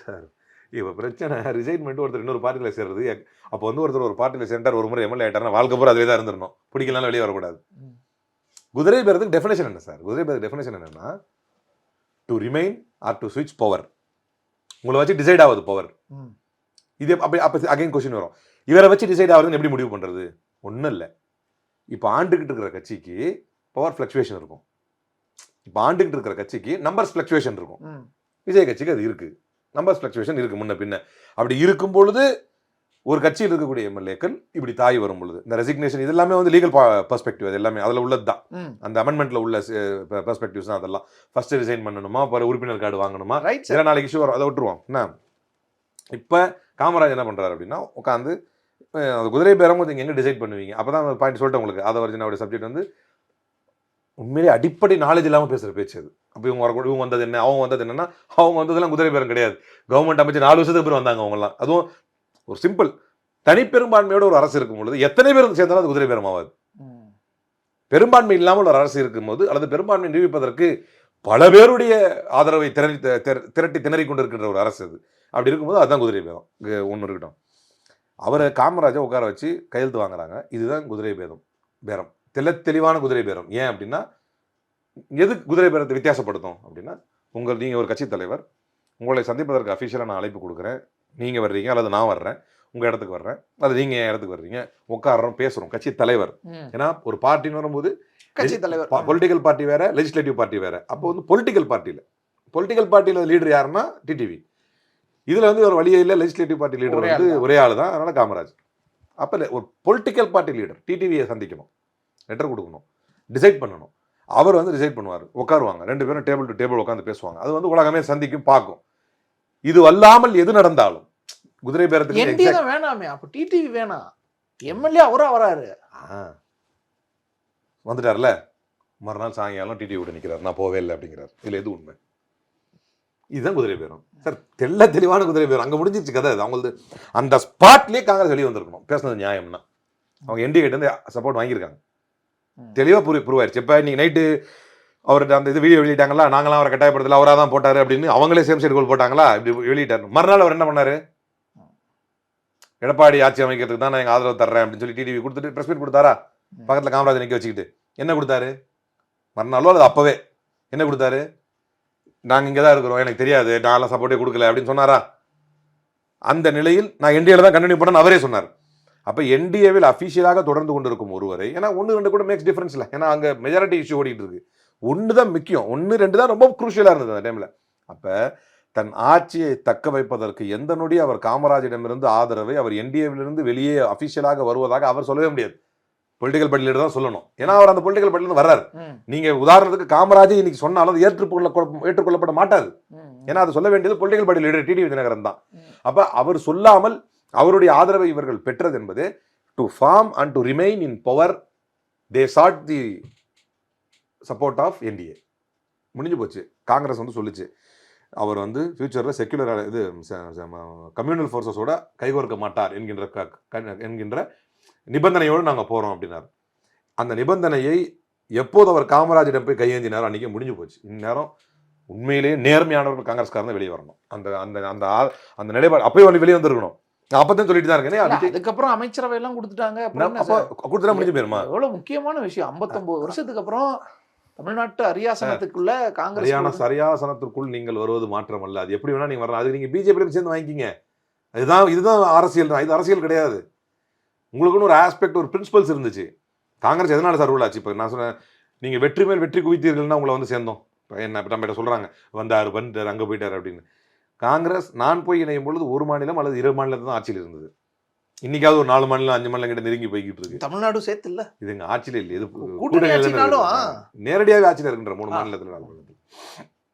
சார், இப்போ பிரச்சனை ரிசைன்மெண்ட். ஒருத்தர் இன்னொரு பார்ட்டியில் சேர்றது. அப்போ வந்து ஒருத்தர் ஒரு பார்ட்டியில் சேர்ந்தார், ஒரு முறை எம்எல்ஏ ஆயிட்டாருன்னா வாழ்க்கை பூரா அதிலே தான் இருந்துடணும். பிடிக்கலாம் வெளியே வரக்கூடாது. குதிரை பேரத்துக்கு டெஃபினேஷன் என்ன சார்? குதிரை பேருக்கு டெஃபினேஷன் என்னன்னா, டு ரிமைன் ஆர் டு ஸ்விட்ச் பவர். உங்களை வச்சு டிசைட் ஆகுது பவர். இது அப்போ அகைன் கொஸ்டின் வரும், இவரை வச்சு டிசைட் ஆகுதுன்னு எப்படி முடிவு பண்ணுறது? ஒன்றும் இல்லை. இப்போ ஆண்டுகிட்டு இருக்கிற கட்சிக்கு பவர் ஃப்ளக்சுவேஷன் இருக்கும். இப்போ ஆண்டுகிட்டு இருக்கிற கட்சிக்கு நம்பர்ஸ் ஃப்ளக்சுவேஷன் இருக்கும். விஜய் கட்சிக்கு அது இருக்குது, நம்பர்ஸ் ஃப்ளக்சுவேஷன் இருக்குது முன்ன பின்ன. அப்படி இருக்கும் பொழுது ஒரு கட்சியில் இருக்கக்கூடிய எம்எல்ஏக்கள் இப்படி தாய் வரும் பொழுது இந்த ரெசிக்னேஷன் இது எல்லாமே வந்து லீகல் பெர்ஸ்பெக்டிவ், அது எல்லாமே அதில் உள்ளது தான். அந்த அமெண்ட்மெண்ட்டில் உள்ள பெர்ஸ்பெக்டிவ்ஸ் தான் அதெல்லாம். ஃபர்ஸ்ட் ரிசைன் பண்ணணுமா, அப்புறம் உறுப்பினர் கார்டு வாங்கணுமா, சில நாளைக்கு இஷ்யூ வரும், அதை விட்டுருவோம். என்ன இப்போ காமராஜ் என்ன பண்ணுறாரு அப்படின்னா, உட்காந்து அந்த குதிரை பேரம் போது எங்கே டிசைட் பண்ணுவீங்க? அப்போ தான் பாயிண்ட் சொல்லிட்டேன் உங்களுக்கு. அதை வரைக்கும் சப்ஜெக்ட் வந்து உண்மையிலே அடிப்படை நாலேஜ் இல்லாமல் பேசுகிற பேச்சு அது. அப்போ இவங்க வந்தது என்ன, அவங்க வந்தது என்னன்னா, அவங்க வந்ததெல்லாம் குதிரை பேரம் கிடையாது. கவர்மெண்ட் அமைச்சு 4 வருஷத்துக்கு அப்புறம் வந்தாங்க அவங்கலாம். அதுவும் ஒரு சிம்பிள் தனிப்பெரும்பான்மையோட ஒரு அரசு இருக்கும் பொழுது எத்தனை பேர் சேர்ந்தாலும் அது குதிரை பேரம் ஆகாது. பெரும்பான்மை இல்லாமல் ஒரு அரசு இருக்கும்போது அல்லது பெரும்பான்மை நிரூபிப்பதற்கு பல பேருடைய ஆதரவை திரட்டி திணறி கொண்டிருக்கின்ற ஒரு அரசு அது. அப்படி இருக்கும்போது அதுதான் குதிரை பேதம். ஒன்று இருக்கட்டும், அவரை காமராஜை உட்கார வச்சு கையெழுத்து வாங்குறாங்க. இதுதான் குதிரை பேரம், தெளிவான குதிரை பேரம். ஏன் அப்படின்னா, எதுக்கு குதிரை பேரத்தை வித்தியாசப்படுத்தும் அப்படின்னா, நீங்கள் ஒரு கட்சி தலைவர், உங்களை சந்திப்பதற்கு அஃபிஷியலாக நான் அழைப்பு கொடுக்குறேன், நீங்கள் வர்றீங்க அல்லது நான் வர்றேன், உங்கள் இடத்துக்கு வர்றேன், அது நீங்கள் என் இடத்துக்கு வர்றீங்க, உட்காடுறோம், பேசுகிறோம். கட்சி தலைவர், ஏன்னா ஒரு பார்ட்டின்னு வரும்போது கட்சி தலைவர், பொலிட்டிக்கல் பார்ட்டி வேற, லெஜிஸ்லேட்டிவ் பார்ட்டி வேற. அப்போ வந்து பொலிட்டிக்கல் பார்ட்டியில் லீடர் யாருன்னா டிடிவி. இதில் வந்து ஒரு வழியே இல்லை, லெஜிஸ்லேட்டிவ் பார்ட்டி லீடர் வந்து ஒரே ஆள் தான், அதனால காமராஜ். அப்போ ஒரு பொலிட்டிக்கல் பார்ட்டி லீடர் டிடிவியை சந்திக்கணும், லெட்டர் கொடுக்கணும், டிசைட் பண்ணணும். அவர் வந்து டிசைட் பண்ணுவார், உட்காருவாங்க, 2 பேரும் டேபிள் டு டேபிள் உட்காந்து பேசுவாங்க. அது வந்து உலகமே சந்திக்கும், பார்க்கும். இது அல்லாமல் எது நடந்தாலும் குதிரை பேரத்துக்கு வேணாமே. அப்போ டிடிவி வேணாம், எம்எல்ஏ அவரா வராரு, வந்துட்டார்ல, மறுநாள் சாயங்காலம் டிடிவி கூட நிற்கிறார், நான் போவே இல்லை அப்படிங்கிறார். இதில் எது உண்மை? இதுதான் குதிரை பேரம் சார், தெளிவான குதிரை பேரம். அங்கே முடிஞ்சிருச்சு கதை. அவங்களது அந்த ஸ்பாட்லேயே காங்கிரஸ் வெளியே வந்திருக்கணும், பேசுனது நியாயம்னா. அவங்க என்டிஏ கிட்ட இருந்து சப்போர்ட் வாங்கியிருக்காங்க, தெளிவாக ப்ரூவ் ஆயிடுச்சு. இப்போ இன்னைக்கு நைட்டு அவர்கிட்ட அந்த இது வீடியோ வெளியிட்டாங்களா, நாங்களாம் அவரை கட்டாயப்படுத்தல, அவராக தான் போட்டார் அப்படின்னு அவங்களே சேம் சைடு கோல் போட்டாங்களா, இப்படி வெளியிட்டார். மறுநாள் அவர் என்ன பண்ணாரு, எடப்பாடி ஆட்சி அமைக்கிறதுக்கு தான் நான் எங்கள் ஆதரவு தர்றேன் அப்படின்னு சொல்லி டிடிவி கொடுத்துட்டு ப்ரெஸ் மீட் கொடுத்தாரா, பக்கத்தில் காமராஜ் நிற்க வச்சுக்கிட்டு. என்ன கொடுத்தாரு மறுநாளோ அது அப்போவே என்ன கொடுத்தாரு, நாங்கள் இங்கே தான் இருக்கிறோம், எனக்கு தெரியாது, நான்லாம் சப்போர்ட்டே கொடுக்கல அப்படின்னு சொன்னாரா? அந்த நிலையில் நான் என்டிஏல தான் கண்டினியூ பண்ணேன்னு அவரே சொன்னார். அப்போ என்டிஏவில் அஃபிஷியலாக தொடர்ந்து கொண்டு இருக்கும் ஒருவரை, ஏன்னா 1-2 கூட மேக்ஸ் டிஃபரன்ஸ் இல்லை, ஏன்னா அங்கே மெஜாரிட்டி இஷ்யூ ஓடிட்டு இருக்கு. 1 தான் முக்கியம், 1-2 தான் ரொம்ப குரூஷியலாக இருந்தது அந்த டைமில். அப்போ தன் ஆட்சியை தக்க வைப்பதற்கு எந்த நொடி அவர் காமராஜிடமிருந்து ஆதரவை அவர் என்டிஏவிலிருந்து வெளியே அஃபிஷியலாக வருவதாக அவர் சொல்லவே முடியாது. பொலிட்டிக்கல் பார்ட்டியில தான் சொல்லணும், ஏன்னா அவர் அந்த பொலிட்டிக்கல் பார்ட்டியிலிருந்து வர்றாரு. நீங்க உதாரணத்துக்கு காமராஜ் இன்னைக்கு சொன்னாலும் அது ஏற்றுக்கொள்ளப்பட மாட்டாது, ஏன்னா அது சொல்ல வேண்டியது political party leader TTV Dhinakaran தான். அப்ப அவர் சொல்லாமல் அவருடைய ஆதரவை இவர்கள் பெற்றது என்பது to form and to remain in power, they sought the support of NDA. முடிஞ்சு போச்சு. காங்கிரஸ் வந்து சொல்லிச்சு, அவர் வந்து ஃபியூச்சரில் செக்யுலர் இது கம்யூனல் ஃபோர்ஸஸோட கைகோர்க்க மாட்டார் என்கின்ற நிபந்தனையோடு நாங்கள் போகிறோம் அப்படின்னார். அந்த நிபந்தனையை எப்போது அவர் காமராஜிடம் போய் கையேந்தினார் அன்றைக்கி முடிஞ்சு போச்சு. இந்நேரம் உண்மையிலேயே நேர்மையானவர்கள் காங்கிரஸ்காரன் வெளியே வரணும். அந்த அந்த அந்த அந்த நிலைப்பாடு அப்போயே வந்து வெளியே வந்துருக்கணும். அப்பதான் சொல்லிட்டு தான் இருக்கேன். அதுக்கப்புறம் அமைச்சரவை எல்லாம் கொடுத்துட்டாங்க, கொடுத்துட்டா முடிஞ்சு போயிருமா? எவ்வளவு முக்கியமான விஷயம். 59 வருஷத்துக்கு அப்புறம் தமிழ்நாட்டு அரியாசனத்துக்குள்ள காங்கிரஸ் அரியாசனத்திற்குள் நீங்கள் வருவது மாற்றம் அல்ல. அது எப்படி வேணா நீங்க வரலாம், அது நீங்க பிஜேபி சேர்ந்து வாங்கிக்கிங்க. இதுதான் அரசியல் தான், இது அரசியல் கிடையாது. உங்களுக்குன்னு ஒரு ஆஸ்பெக்ட், ஒரு பிரின்சிபல்ஸ் இருந்துச்சு. காங்கிரஸ் எதனால சார் ரூல் ஆச்சு? இப்போ நான் சொன்னேன், நீங்க வெற்றி மேல் வெற்றி குவித்தீர்கள்னா உங்களை வந்து சேர்ந்தோம். என்ன நம்ம சொல்றாங்க, வந்துட்டார் அங்கே போயிட்டார் அப்படின்னு. காங்கிரஸ் நான் போய் இணையும் பொழுது 1 மாநிலம் அல்லது 2 மாநிலத்தில் தான் ஆட்சியில் இருந்தது. இன்னைக்காவது ஒரு 4 மாநிலம் 5 மாநிலம் கிட்ட நெருங்கி போய்கிட்டு இருக்கு. தமிழ்நாடு சேர்த்து இல்ல, இது எங்க ஆட்சியில் இல்லை, இது நேரடியாக ஆட்சியில் இருக்கின்ற 3 மாநிலத்தில் 4 மாநிலத்தில்.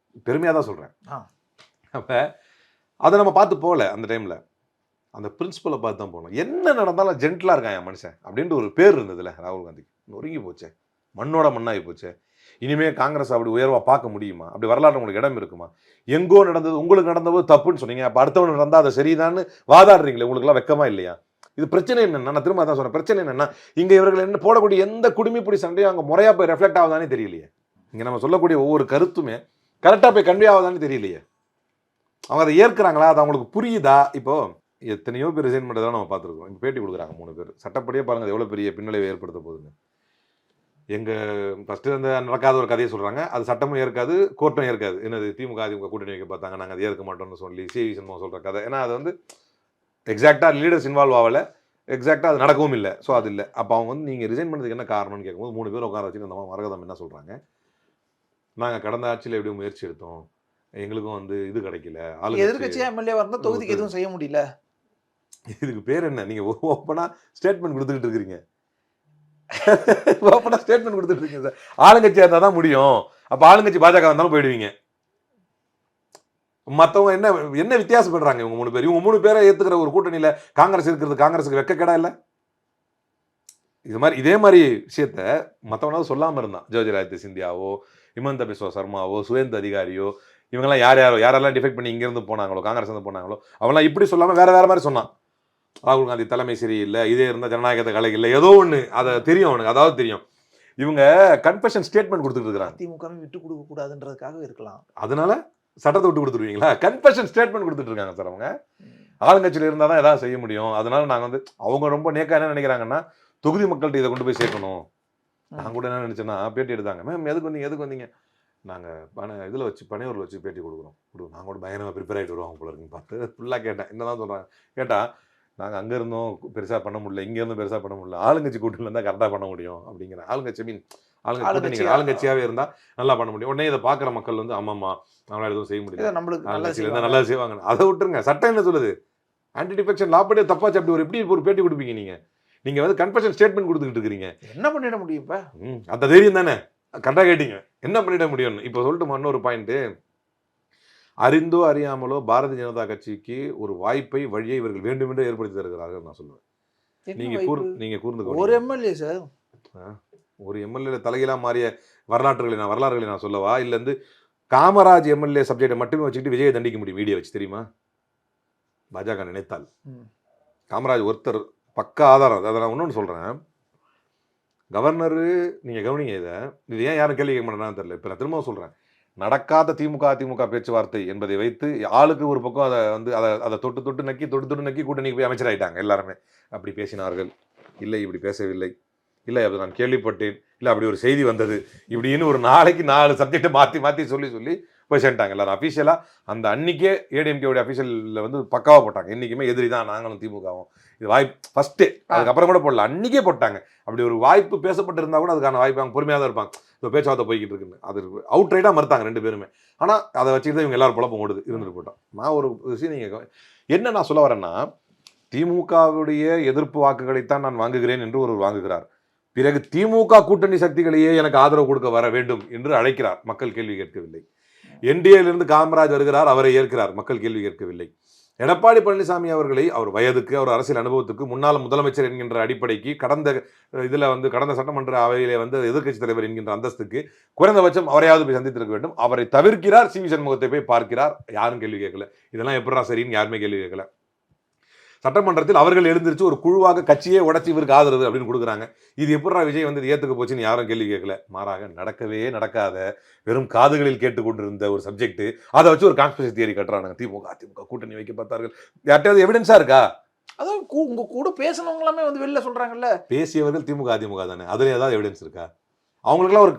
பெருமையாக தான் சொல்றேன். அப்ப அதை நம்ம பார்த்து போகல அந்த டைம்ல, அந்த பிரின்சிபலை பார்த்து தான் போகணும். என்ன நடந்தாலும் ஜென்டலா இருக்கான் என் மனுஷன் அப்படின்ட்டு ஒரு பேர் இருந்ததுல ராகுல் காந்திக்கு. நொறுங்கி போச்சே, மண்ணோட மண்ணாகி போச்சே. இனிமேல் காங்கிரஸ் அப்படி உயர்வாக பார்க்க முடியுமா? அப்படி வரலாற்று உங்களுக்கு இடம் இருக்குமா? எங்கோ நடந்தது உங்களுக்கு நடந்தபோது தப்புன்னு சொன்னீங்க, அப்போ அடுத்தவன் நடந்தால் அதை சரிதான்னு வாதாடுறீங்களே, உங்களுக்குலாம் வெக்கமா இல்லையா? இது பிரச்சனை என்னன்னா, நான் திரும்ப தான் சொல்றேன், பிரச்சனை என்னன்னா, இங்க இவர்கள் என்ன போடக்கூடிய எந்த குடிமைப்பிடி சண்டையும் அங்கே முறையா போய் ரெஃப்ளெக்ட் ஆகுதானே தெரியலையே. இங்க நம்ம சொல்லக்கூடிய ஒவ்வொரு கருத்துமே கரெக்டாக போய் கன்வே ஆகுதானே தெரியலையே. அவங்க அதை ஏற்கிறாங்களா? அது அவங்களுக்கு புரியுதா? இப்போ எத்தனையோ பேர் ரிசைன் பண்ணுறதா நம்ம பார்த்துருக்கோம். இப்போ பேட்டி கொடுக்குறாங்க 3 பேர். சட்டப்படியே பாருங்க அது எவ்வளோ பெரிய பின்னடைவை ஏற்படுத்த போகுதுன்னு. ஃபஸ்ட்டு அந்த நடக்காத ஒரு கதையை சொல்கிறாங்க, அது சட்டமும் ஏற்காது, கோர்ட்டும் ஏற்காது. என்னது திமுக அதிமுக கூட்டணி வைக்க பார்த்தாங்க, நாங்கள் அதை ஏற்க மாட்டோம்னு சொல்லி சிவி சண்முகம் சொல்கிற கதை. ஏன்னா அது வந்து எக்ஸாக்டாக லீடர்ஸ் இன்வால்வ் ஆகலை, எக்ஸாக்டாக அது நடக்கவும் இல்லை. ஸோ அது இல்லை. அப்போ அவங்க வந்து நீங்கள் ரிசைன் பண்ணுறதுக்கு என்ன காரணம்னு கேட்கும்போது 3 பேர் உட்கார வச்சுட்டு அந்த மரகதம் என்ன சொல்கிறாங்க, நாங்கள் கடந்த ஆட்சியில் எப்படியும் முயற்சி எடுத்தோம், எங்களுக்கும் வந்து இது கிடைக்கல, எதிர்கட்சியாக எம்எல்ஏ வரணும், தொகுதிக்கு எதுவும் செய்ய முடியல. இதுக்கு பேர் என்ன? நீங்கள் ஓப்பனாக ஸ்டேட்மெண்ட் கொடுத்துக்கிட்டு இருக்கிறீங்க. ஓப்பனாக ஸ்டேட்மெண்ட் கொடுத்துட்டு இருக்கீங்க சார். ஆளுங்கட்சியாக இருந்தால் தான் முடியும். அப்போ ஆளுங்கட்சி பாஜக வந்தாலும் போயிடுவீங்க. மற்றவங்க என்ன வித்தியாசப்படுறாங்க? இவங்க 3 பேர், இவங்க 3 பேரை ஏற்றுக்கிற ஒரு கூட்டணியில் காங்கிரஸ் இருக்கிறது காங்கிரஸுக்கு வெக்கக்கேடா இல்லை? இதே மாதிரி விஷயத்த மற்றவனாவது சொல்லாமல் இருந்தான். ஜோதிராதித்ய சிந்தியாவோ ஹிமந்த பிஸ்வா சர்மாவோ சுவேந்த அதிகாரியோ இவங்கெல்லாம் யாரெல்லாம் டிஃபெக்ட் பண்ணி இங்கேருந்து போனாங்களோ, காங்கிரஸ் இருந்து போனாங்களோ, அவங்களாம் இப்படி சொல்லாமல் வேற மாதிரி சொன்னான். ராகுல் காந்தி தலைமை சரியில்லை, இதே இருந்தால் ஜனநாயகத்தை கலை இல்லை, ஏதோ ஒன்று அதை தெரியும் அவனுக்கு. அதாவது தெரியும் இவங்க கன்ஃபெஷன் ஸ்டேட்மெண்ட் கொடுத்துட்டு இருக்கிறாங்க. திமுக விட்டு கொடுக்க கூடாதுன்றதுக்காக இருக்கலாம். அதனால சட்டத்தை விட்டு கொடுத்துருவீங்களா? கன்ஃபெஷன் ஸ்டேட்மெண்ட் கொடுத்துட்டு இருக்காங்க சார் அவங்க. ஆளுங்கட்சியில் இருந்தால் தான் எதாவது செய்ய முடியும். அதனால நாங்கள் வந்து அவங்க ரொம்ப நேக்கா என்ன நினைக்கிறாங்கன்னா, தொகுதி மக்கள்கிட்ட இதை கொண்டு போய் சேர்க்கணும். நான் கூட என்ன நினைச்சேன்னா, பேட்டி எடுத்தாங்க, மேம் எதுக்கு வந்தீங்க? நாங்கள் இதில் வச்சு பனையூரில் வச்சு பேட்டி கொடுக்குறோம். நாங்கள் கூட பயங்கரமாக ப்ரிப்பேர் ஆகிட்டு வருவோம் போல இருக்குன்னு பார்த்து ஃபுல்லாக கேட்டேன். என்ன தான் சொல்கிறாங்க கேட்டால், நாங்கள் அங்கே இருந்தோம் பெருசாக பண்ண முடியல, இங்கே இருந்தும் பெருசாக பண்ண முடியல, ஆளுங்கட்சி கூட்டணியில் இருந்தால் கரெக்டாக பண்ண முடியும் அப்படிங்கிற. ஆளுங்கட்சியாகவே இருந்தால் நல்லா பண்ண முடியும். உடனே இதை பார்க்குற மக்கள் வந்து ஆமாம்மா நம்மளால் எதுவும் செய்ய முடியல, ஆளுங்கட்சியில் நல்லா செய்வாங்க. அதை விட்டுருங்க. சட்டம் என்ன சொல்லுது? ஆன்டி டிஃபெக்ஷன் லா படி தப்பாச்சு. அப்படி எப்படி ஒரு பேட்டி கொடுப்பீங்க நீங்கள் வந்து கன்ஃபெஷன் ஸ்டேட்மெண்ட் கொடுத்துக்கிட்டு இருக்கிறீங்க. என்ன பண்ணிட முடியும் இப்போ? அந்த தைரியம் தானே. கரெக்டாக கேட்டீங்க, என்ன பண்ணிட முடியும்னு. இப்போ சொல்லிட்டு இன்னொரு பாயிண்ட்டு, அறிந்தோ அறியாமலோ பாரதிய ஜனதா கட்சிக்கு ஒரு வாய்ப்பை வழியை இவர்கள் வேண்டுமென்றே ஏற்படுத்தி தருகிறார்கள் நான் சொல்லுவேன். நீங்க கூர்ந்து ஒரு எம்எல்ஏ சார், ஒரு எம்எல்ஏ தலைகீழாக மாறிய வரலாறுகளை நான் சொல்லவா? இல்லை வந்து காமராஜ் எம்எல்ஏ சப்ஜெக்டை மட்டுமே வச்சுக்கிட்டு விஜயை தண்டிக்க முடியும் வீடியோ வச்சு, தெரியுமா? பாஜக நினைத்தால். காமராஜ் ஒருத்தர் பக்க ஆதாரம். அதை நான் இன்னொன்று சொல்கிறேன். கவர்னரு, நீங்கள் கவனிங்க, இது ஏன் யாரும் கேள்வி கேட்க மாட்டேன்னு தெரியல. இப்போ நான் திரும்ப சொல்கிறேன், நடக்காத திமுக பேச்சுவார்த்தை என்பதை வைத்து ஆளுக்கு ஒரு பக்கம் அதை தொட்டு நக்கி கூட்டணிக்கு போய் அமைச்சராயிட்டாங்க எல்லாருமே. அப்படி பேசினார்கள், இல்லை இப்படி பேசவில்லை, இல்லை அது நான் கேள்விப்பட்டேன், இல்லை அப்படி ஒரு செய்தி வந்தது, இப்படின்னு ஒரு நாளைக்கு 4 சப்ஜெக்டை மாற்றி சொல்லி போய் சேர்ந்துட்டாங்க எல்லாரும். அஃபீஷியலாக அந்த அன்றைக்கே ஏடிஎம்கேவுடைய அஃபீஷியலில் வந்து பக்காவாக போட்டாங்க. என்றைக்குமே எதிரி தான் நாங்களும் திமுகவும், இது வாய்ப்பு ஃபஸ்ட்டு, அதுக்கப்புறம் கூட போடல, அன்றைக்கே போட்டாங்க. அப்படி ஒரு வாய்ப்பு பேசப்பட்டு இருந்தால் கூட அதுக்கான வாய்ப்பு அவங்க பொறுமையாக தான் இருப்பாங்க. இப்போ பேச்சுவார்த்தை போய்கிட்டு இருக்குன்னு அது அவுட் ரைட்டாக மறுத்தாங்க 2 பேருமே. ஆனால் அதை வச்சுக்கிட்டு இவங்க எல்லாரும் குழப்பம் ஓடுது இருந்துட்டு போட்டோம். நான் ஒரு விஷயம் நீங்கள் என்ன நான் சொல்ல வரேன்னா, திமுகவுடைய எதிர்ப்பு வாக்குகளைத்தான் நான் வாங்குகிறேன் என்று ஒருவர் வாங்குகிறார். பிறகு திமுக கூட்டணி சக்திகளையே எனக்கு ஆதரவு கொடுக்க வர வேண்டும் என்று அழைக்கிறார். மக்கள் கேள்வி கேட்கவில்லை. என்டிஏலிருந்து காமராஜ் வருகிறார், அவரை ஏற்கிறார், மக்கள் கேள்வி கேட்கவில்லை. எடப்பாடி பழனிசாமி அவர்களை அவர் வயதுக்கு, அவர் அரசியல் அனுபவத்துக்கு, முன்னாள் முதலமைச்சர் என்கின்ற அடிப்படைக்கு, கடந்த சட்டமன்ற அவையிலே வந்து எதிர்க்கட்சி தலைவர் என்கின்ற அந்தஸ்துக்கு குறைந்தபட்சம் அவரையாவது போய் சந்தித்திருக்க வேண்டும். அவரை தவிர்க்கிறார். சி வி சண்முகத்தை போய் பார்க்கிறார். யாரும் கேள்வி கேட்கல. இதெல்லாம் எப்படா சரின்னு யாருமே கேள்வி கேட்கல. சட்டமன்றத்தில் அவர்கள் எழுந்திருச்சு ஒரு குழுவாக கட்சியே உடச்சி இவருக்கு ஆதரவு அப்படின்னு கொடுக்குறாங்க. இது எப்படா விஜய் வந்து ஏற்றுக்க போச்சுன்னு யாரும் கேள்வி கேட்கல. மாறாக நடக்கவே நடக்காத, வெறும் காதுகளில் கேட்டுக்கொண்டிருந்த ஒரு சப்ஜெக்ட், அதை வச்சு ஒரு கான்ஸ்பிரசி தியரி கட்டுறாங்க. திமுக கூட்டணி வைக்க பார்த்தார்கள். யார்கிட்டயாவது எவிடன்ஸா இருக்கா? அதான் உங்க கூட பேசினவங்களாமே வந்து வெளில சொல்றாங்கல்ல, பேசியவர்கள் திமுக தானே. அதுல ஏதாவது எவிடன்ஸ் இருக்கா? அவங்களுக்குலாம் ஒரு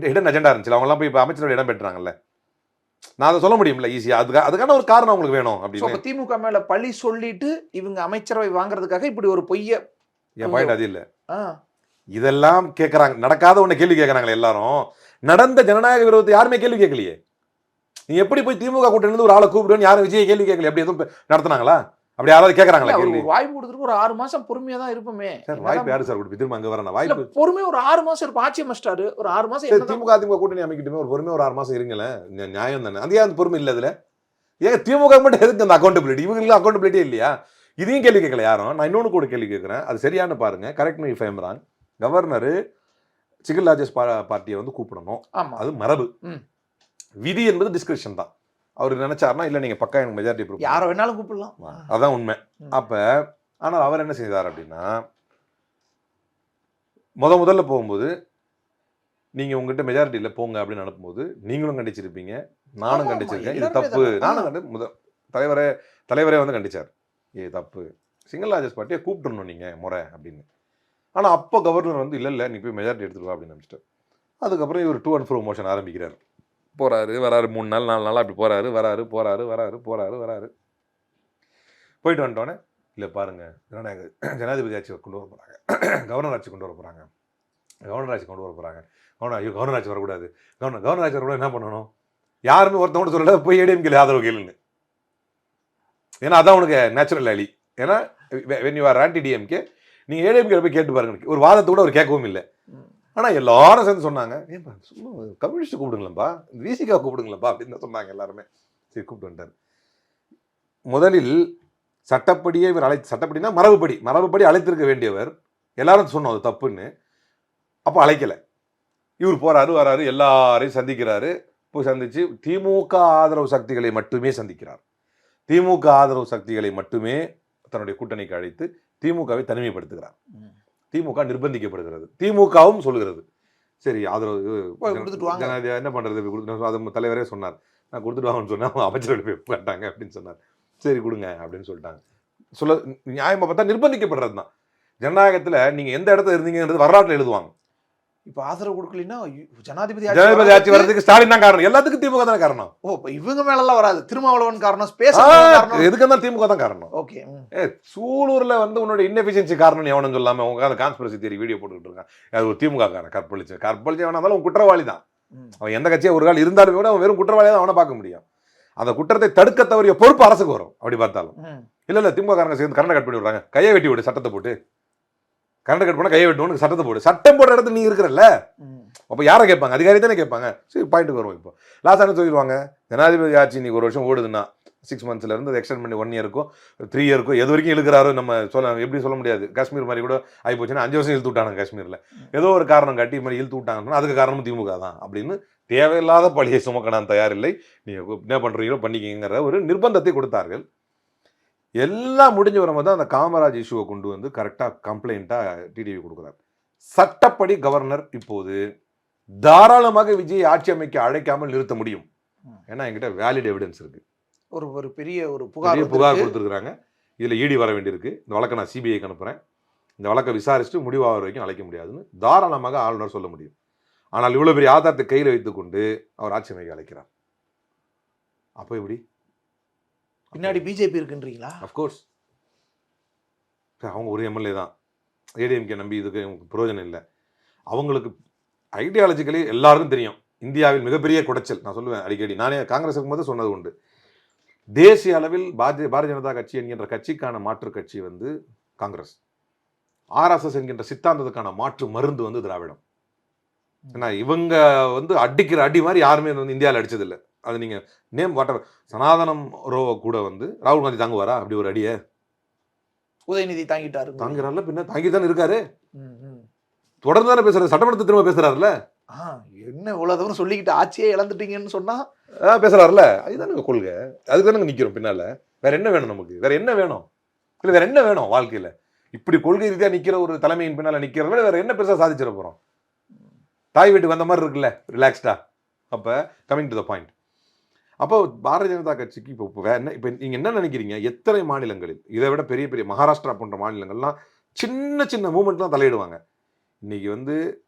ஹிடன் அஜெண்டா இருந்துச்சு. அவங்களாம் போய் இப்போ அமைச்சரோட இடம் பெற்றாங்கல்ல. நான் அதை சொல்ல முடியும்ல ஈஸியா. அதுக்கான ஒரு காரணம் உங்களுக்கு வேணும். அப்படின்னு திமுக மேல பழி சொல்லிட்டு இவங்க அமைச்சரவை வாங்குறதுக்காக இப்படி ஒரு பொய்ய. என் பாயிண்ட் அது இல்ல. இதெல்லாம் கேட்கறாங்க. நடக்காத ஒண்ணு கேள்வி கேட்கறாங்களே எல்லாரும். நடந்த ஜனநாயக விரோதத்தை யாருமே கேள்வி கேட்கலையே. நீ எப்படி போய் திமுக கூட்டணில இருந்து ஒரு ஆளை கூப்பிடுன்னு யாரும் விஜய் கேள்வி கேட்கல. எப்படி எதுவும் நடத்துனாங்களா? அப்படி யாராவது கேட்கறாங்களா கேள்வி? வாய்ப்பு கொடுத்துட்டு ஒரு 6 மாசம் பொறுமையா தான் இருப்போமே. சார் வாய்ப்பு யாரு சார் கொடுப்பீங்க? திரும்ப அங்க வரணும். வாய்ப்பு பொறுமையா ஒரு 6 மாசம் இருப்போம். ஆட்சி அமைச்சிட்டாரு, ஒரு 6 மாசம் திமுக கூட்டணி அமைக்கிட்டுமே ஒரு பொறுமையா ஒரு 6 மாசம் இருங்களேன். நியாயம் தானே. அது ஏன் பொறுமை இல்ல? அதுல ஏங்க திமுக மட்டும் எதுக்கு அந்த அக்கௌண்டபிலிட்டி? இவங்களுக்கு அக்கௌண்டபிலிட்டியே இல்லையா? இதையும் கேள்வி கேட்கல யாரும். நான் இன்னொன்னு கூட கேள்வி கேட்கிறேன், அது சரியான பாருங்க. Correct me if I am wrong. Governor single largest பார்ட்டியை வந்து கூப்பிடணும், அது மரபு. விதி என்பது டிஸ்கிரிப்ஷன் தான். அவர் நினைச்சாருன்னா இல்ல நீங்க பக்கா எனக்கு மெஜாரிட்டி ப்ரூஃப் யாரை வேணாலும் கூப்பிடலாம், அதான் உண்மை. அப்ப ஆனால் அவர் என்ன செய்தார் அப்படின்னா, முதல்ல போகும்போது நீங்க உங்ககிட்ட மெஜாரிட்டி இல்லை போங்க அப்படின்னு அனுப்பும்போது நீங்களும் கண்டிச்சிருப்பீங்க, நானும் கண்டிச்சிருக்கேன். இது தப்பு. நானும் தலைவரே வந்து கண்டிச்சார், ஏ தப்பு, சிங்கிள் லார்ஜஸ்ட் பார்ட்டியை கூப்பிட்டுருணும் நீங்க முறை அப்படின்னு. ஆனா அப்போ கவர்னர் வந்து இல்ல நீ போய் மெஜாரிட்டி எடுத்துருவா அப்படின்னு நினைச்சிட்டார். அதுக்கப்புறம் இவர் 2 and 4 மோஷன் ஆரம்பிக்கிறார். போறாரு வராரு, 3 நாள் 4 நாள் அப்படி போறாரு வராரு. போயிட்டு வந்துட்டோன்னே இல்லை பாருங்க ஜனாதிபதி ஆட்சி கொண்டு வர போறாங்க, கவர்னர் ஆட்சி கொண்டு வர போறாங்க, கவர்னர் ஆட்சி வரக்கூடாது, கவர்னர் ஆட்சி வரக்கூடாது. என்ன பண்ணணும்? யாருமே ஒருத்தவங்க சொல்லல, போய் ஏடிஎம்கே ஆதரவு கேளுன்னு. ஏன்னா அதான் உனக்கு நேச்சுரல் அலி. ஏன்னா when you are anti-DMK நீங்க ஏடிஎம்கே போய் கேட்டு பாருங்க. ஒரு வாதத்தை கூட அவர் கேட்கவும் இல்லை. ஆனால் எல்லாரும் சேர்ந்து சொன்னாங்க, ஏன்பா கம்யூனிஸ்ட் கூப்பிடுங்களப்பா, விசிகா கூப்பிடுங்களப்பா அப்படின்னு சொன்னாங்க எல்லாருமே. சரி கூப்பிட்டு வந்துட்டார். முதலில் சட்டப்படியே இவர் சட்டப்படினா மரபுப்படி அழைத்திருக்க வேண்டியவர். எல்லாரும் சொன்னோம் அது தப்புன்னு. அப்போ அழைக்கலை. இவர் போறாரு வராரு, எல்லாரையும் சந்திக்கிறாரு. போய் சந்திச்சு திமுக ஆதரவு சக்திகளை மட்டுமே சந்திக்கிறார். திமுக ஆதரவு சக்திகளை மட்டுமே தன்னுடைய கூட்டணிக்கு அழைத்து திமுகவை தனிமைப்படுத்துகிறார். திமுக நிர்பந்திக்கப்படுகிறது. திமுகவும் சொல்லுகிறது, சரி ஆதரவு ஜனாதிபதி என்ன பண்றது, அது தலைவரே சொன்னார், நான் கொடுத்துட்டு வாங்கன்னு சொன்னா அமைச்சர்கள் போய் கேட்டாங்க அப்படின்னு சொன்னார். சரி கொடுங்க அப்படின்னு சொல்லிட்டாங்க. சொல்ல நியாயமா பார்த்தா நிர்பந்திக்கப்படுறது தான். ஜனநாயகத்துல நீங்க எந்த இடத்துல இருந்தீங்கன்றது வரலாற்றுல எழுதுவாங்க. இப்ப ஆதரவு கொடுக்கலன்னா ஜனாதிபதி ஆட்சி வர்றதுக்கு ஸ்டாலின் தான் காரணம், எல்லாத்துக்கும் திமுக தான் காரணம். இவங்க மேல எல்லாம் வராது, திருமாவளவன் காரணம், எதுக்கு இருந்தாலும் திமுக தான் காரணம். ஓகே, சூலூர்ல வந்து உன்னோட இன்னெஃபிஷியன்சி காரணம் எவனும் சொல்லாம உங்க அந்த கான்ஸ்பிரசி தியரி வீடியோ போட்டுக்கிட்டு இருக்கான். அது ஒரு திமுக காரன் கற்பழிச்சு வேணாலும் அவன் குற்றவாளி தான். அவன் எந்த கட்சியா ஒரு கால் இருந்தாலுமே கூட அவன் வெறும் குற்றவாளியா தான் அவனை பார்க்க முடியும். அந்த குற்றத்தை தடுக்க தவறிய பொறுப்பு அரசுக்கு வரும். அப்படி பார்த்தாலும் இல்ல திமுக காரங்க சேர்ந்து கரண்டை கட் பண்ணி விடுறாங்க, கையை வெட்டி விடு, சட்டத்தை போட்டு கரண்ட் கட் பண்ண கையை வெட்டணும், சட்டத்தை போடு. சட்டம் போடுற இடத்துல நீ இருக்கிறல்ல, அப்ப யாரை கேட்பாங்க? அதிகாரி தானே கேட்பாங்க. சரி பாயிண்ட்டுக்கு வருவோம். இப்போ லாஸ்ட் என்ன சொல்லிடுவாங்க, ஜனாதிபதி ஆட்சி இன்னைக்கு ஒரு வருஷம் ஓடுதுன்னா 6 monthsல இருந்து எக்ஸ்டெண்ட் பண்ணி 1 year 3 year எது வரைக்கும் இழுக்கிறாரோ நம்ம எப்படி சொல்ல முடியாது. காஷ்மீர் மாதிரி கூட ஆகி போச்சுன்னா 5 வருஷம் இழுத்து விட்டாங்க. காஷ்மீர்ல ஏதோ ஒரு காரணம் காட்டி மாதிரி இழுத்து விட்டாங்கன்னா அதுக்கு காரணம் திமுக தான் அப்படின்னு தேவையில்லாத பழியை சுமக்க நான் தயாரில்லை, நீங்க என்ன பண்றீங்களோ பண்ணிக்கிங்கிற ஒரு நிர்பந்தத்தை கொடுத்தார்கள். எல்லாம் முடிஞ்ச வரும்போது தான் அந்த காமராஜ் இஷ்யூவை கொண்டு வந்து கரெக்டாக கம்ப்ளைண்ட்டாக டிடிவி கொடுக்குறாரு. சட்டப்படி கவர்னர் இப்போது தாராளமாக விஜய் ஆட்சி அமைக்க அழைக்காமல் நிறுத்த முடியும். ஏன்னா என்கிட்ட வேலிட் எவிடன்ஸ் இருக்கு. ஒரு பெரிய புகார் கொடுத்துருக்காங்க. இதில் இடி வர வேண்டியிருக்கு. இந்த வழக்கை நான் சிபிஐக்கு அனுப்புகிறேன். இந்த வழக்கை விசாரிச்சுட்டு முடிவாகிற வரைக்கும் அழைக்க முடியாதுன்னு தாராளமாக ஆளுநர் சொல்ல முடியும். ஆனால் இவ்வளோ பெரிய ஆதாரத்தை கையில் வைத்துக்கொண்டு அவர் ஆட்சி அமைக்க அழைக்கிறார். அப்போ எப்படி? பின்னாடி பிஜேபி இருக்குன்றீங்களா? அஃப்கோர்ஸ் அவங்க ஒரு எம்எல்ஏ தான். ஏடிஎம்கே நம்பி இதுக்கு பிரயோஜனம் இல்லை. அவங்களுக்கு ஐடியாலஜிக்கலி எல்லாருக்கும் தெரியும் இந்தியாவில் மிகப்பெரிய குடைச்சல். நான் சொல்லுவேன் அடிக்கடி, நானே காங்கிரஸ் இருக்கும்போது சொன்னது உண்டு. தேசிய அளவில் பாரதிய ஜனதா கட்சி என்கின்ற கட்சிக்கான மாற்று கட்சி வந்து காங்கிரஸ். ஆர்எஸ்எஸ் என்கின்ற சித்தாந்தத்துக்கான மாற்று மருந்து வந்து திராவிடம். ஏன்னா இவங்க வந்து அடிக்கிற அடி மாதிரி யாருமே வந்து இந்தியாவில் அடிச்சதில்லை. அது நீங்க நேம் வாட்டர் சனாதனம் ரோவை கூட வந்து ராகுல் காந்தி தாங்குவாரா அப்படி ஒரு அடியை? உதயநிதி தாங்கிறாருல, பின்ன தாங்கி தானே இருக்காரு. தொடர்ந்து தானே பேசுறாரு, சட்டமன்றத்தை திரும்ப பேசுறாருல. என்ன இவ்வளவு தூரம் சொல்லிக்கிட்டு ஆட்சியே இழந்துட்டீங்கன்னு சொன்னா பேசுறாருல. அதுதானுங்க கொள்கை, அதுக்கு தானே நிக்கிறோம் பின்னால. வேற என்ன வேணும் நமக்கு? வேற என்ன வேணும்? இல்ல வேற என்ன வேணும் வாழ்க்கையில? இப்படி கொள்கை ரீதியா நிக்கிற ஒரு தலைமையின் பின்னால நிக்கிறத விட வேற என்ன பெருசா சாதிச்சிட போறோம்? தாய் வீட்டுக்கு வந்த மாதிரி இருக்குல்ல, ரிலாக்ஸ்டா. அப்ப கமிங் டு த பாயிண்ட், அப்போ பாரதிய ஜனதா கட்சிக்கு இப்போ நீங்க என்ன நினைக்கிறீங்க? எத்தனை மாநிலங்களில் இதை விட பெரிய பெரிய மகாராஷ்டிரா போன்ற மாநிலங்கள்லாம் சின்ன சின்ன மூமெண்ட்லாம் தலையிடுவாங்க. இன்னைக்கு வந்து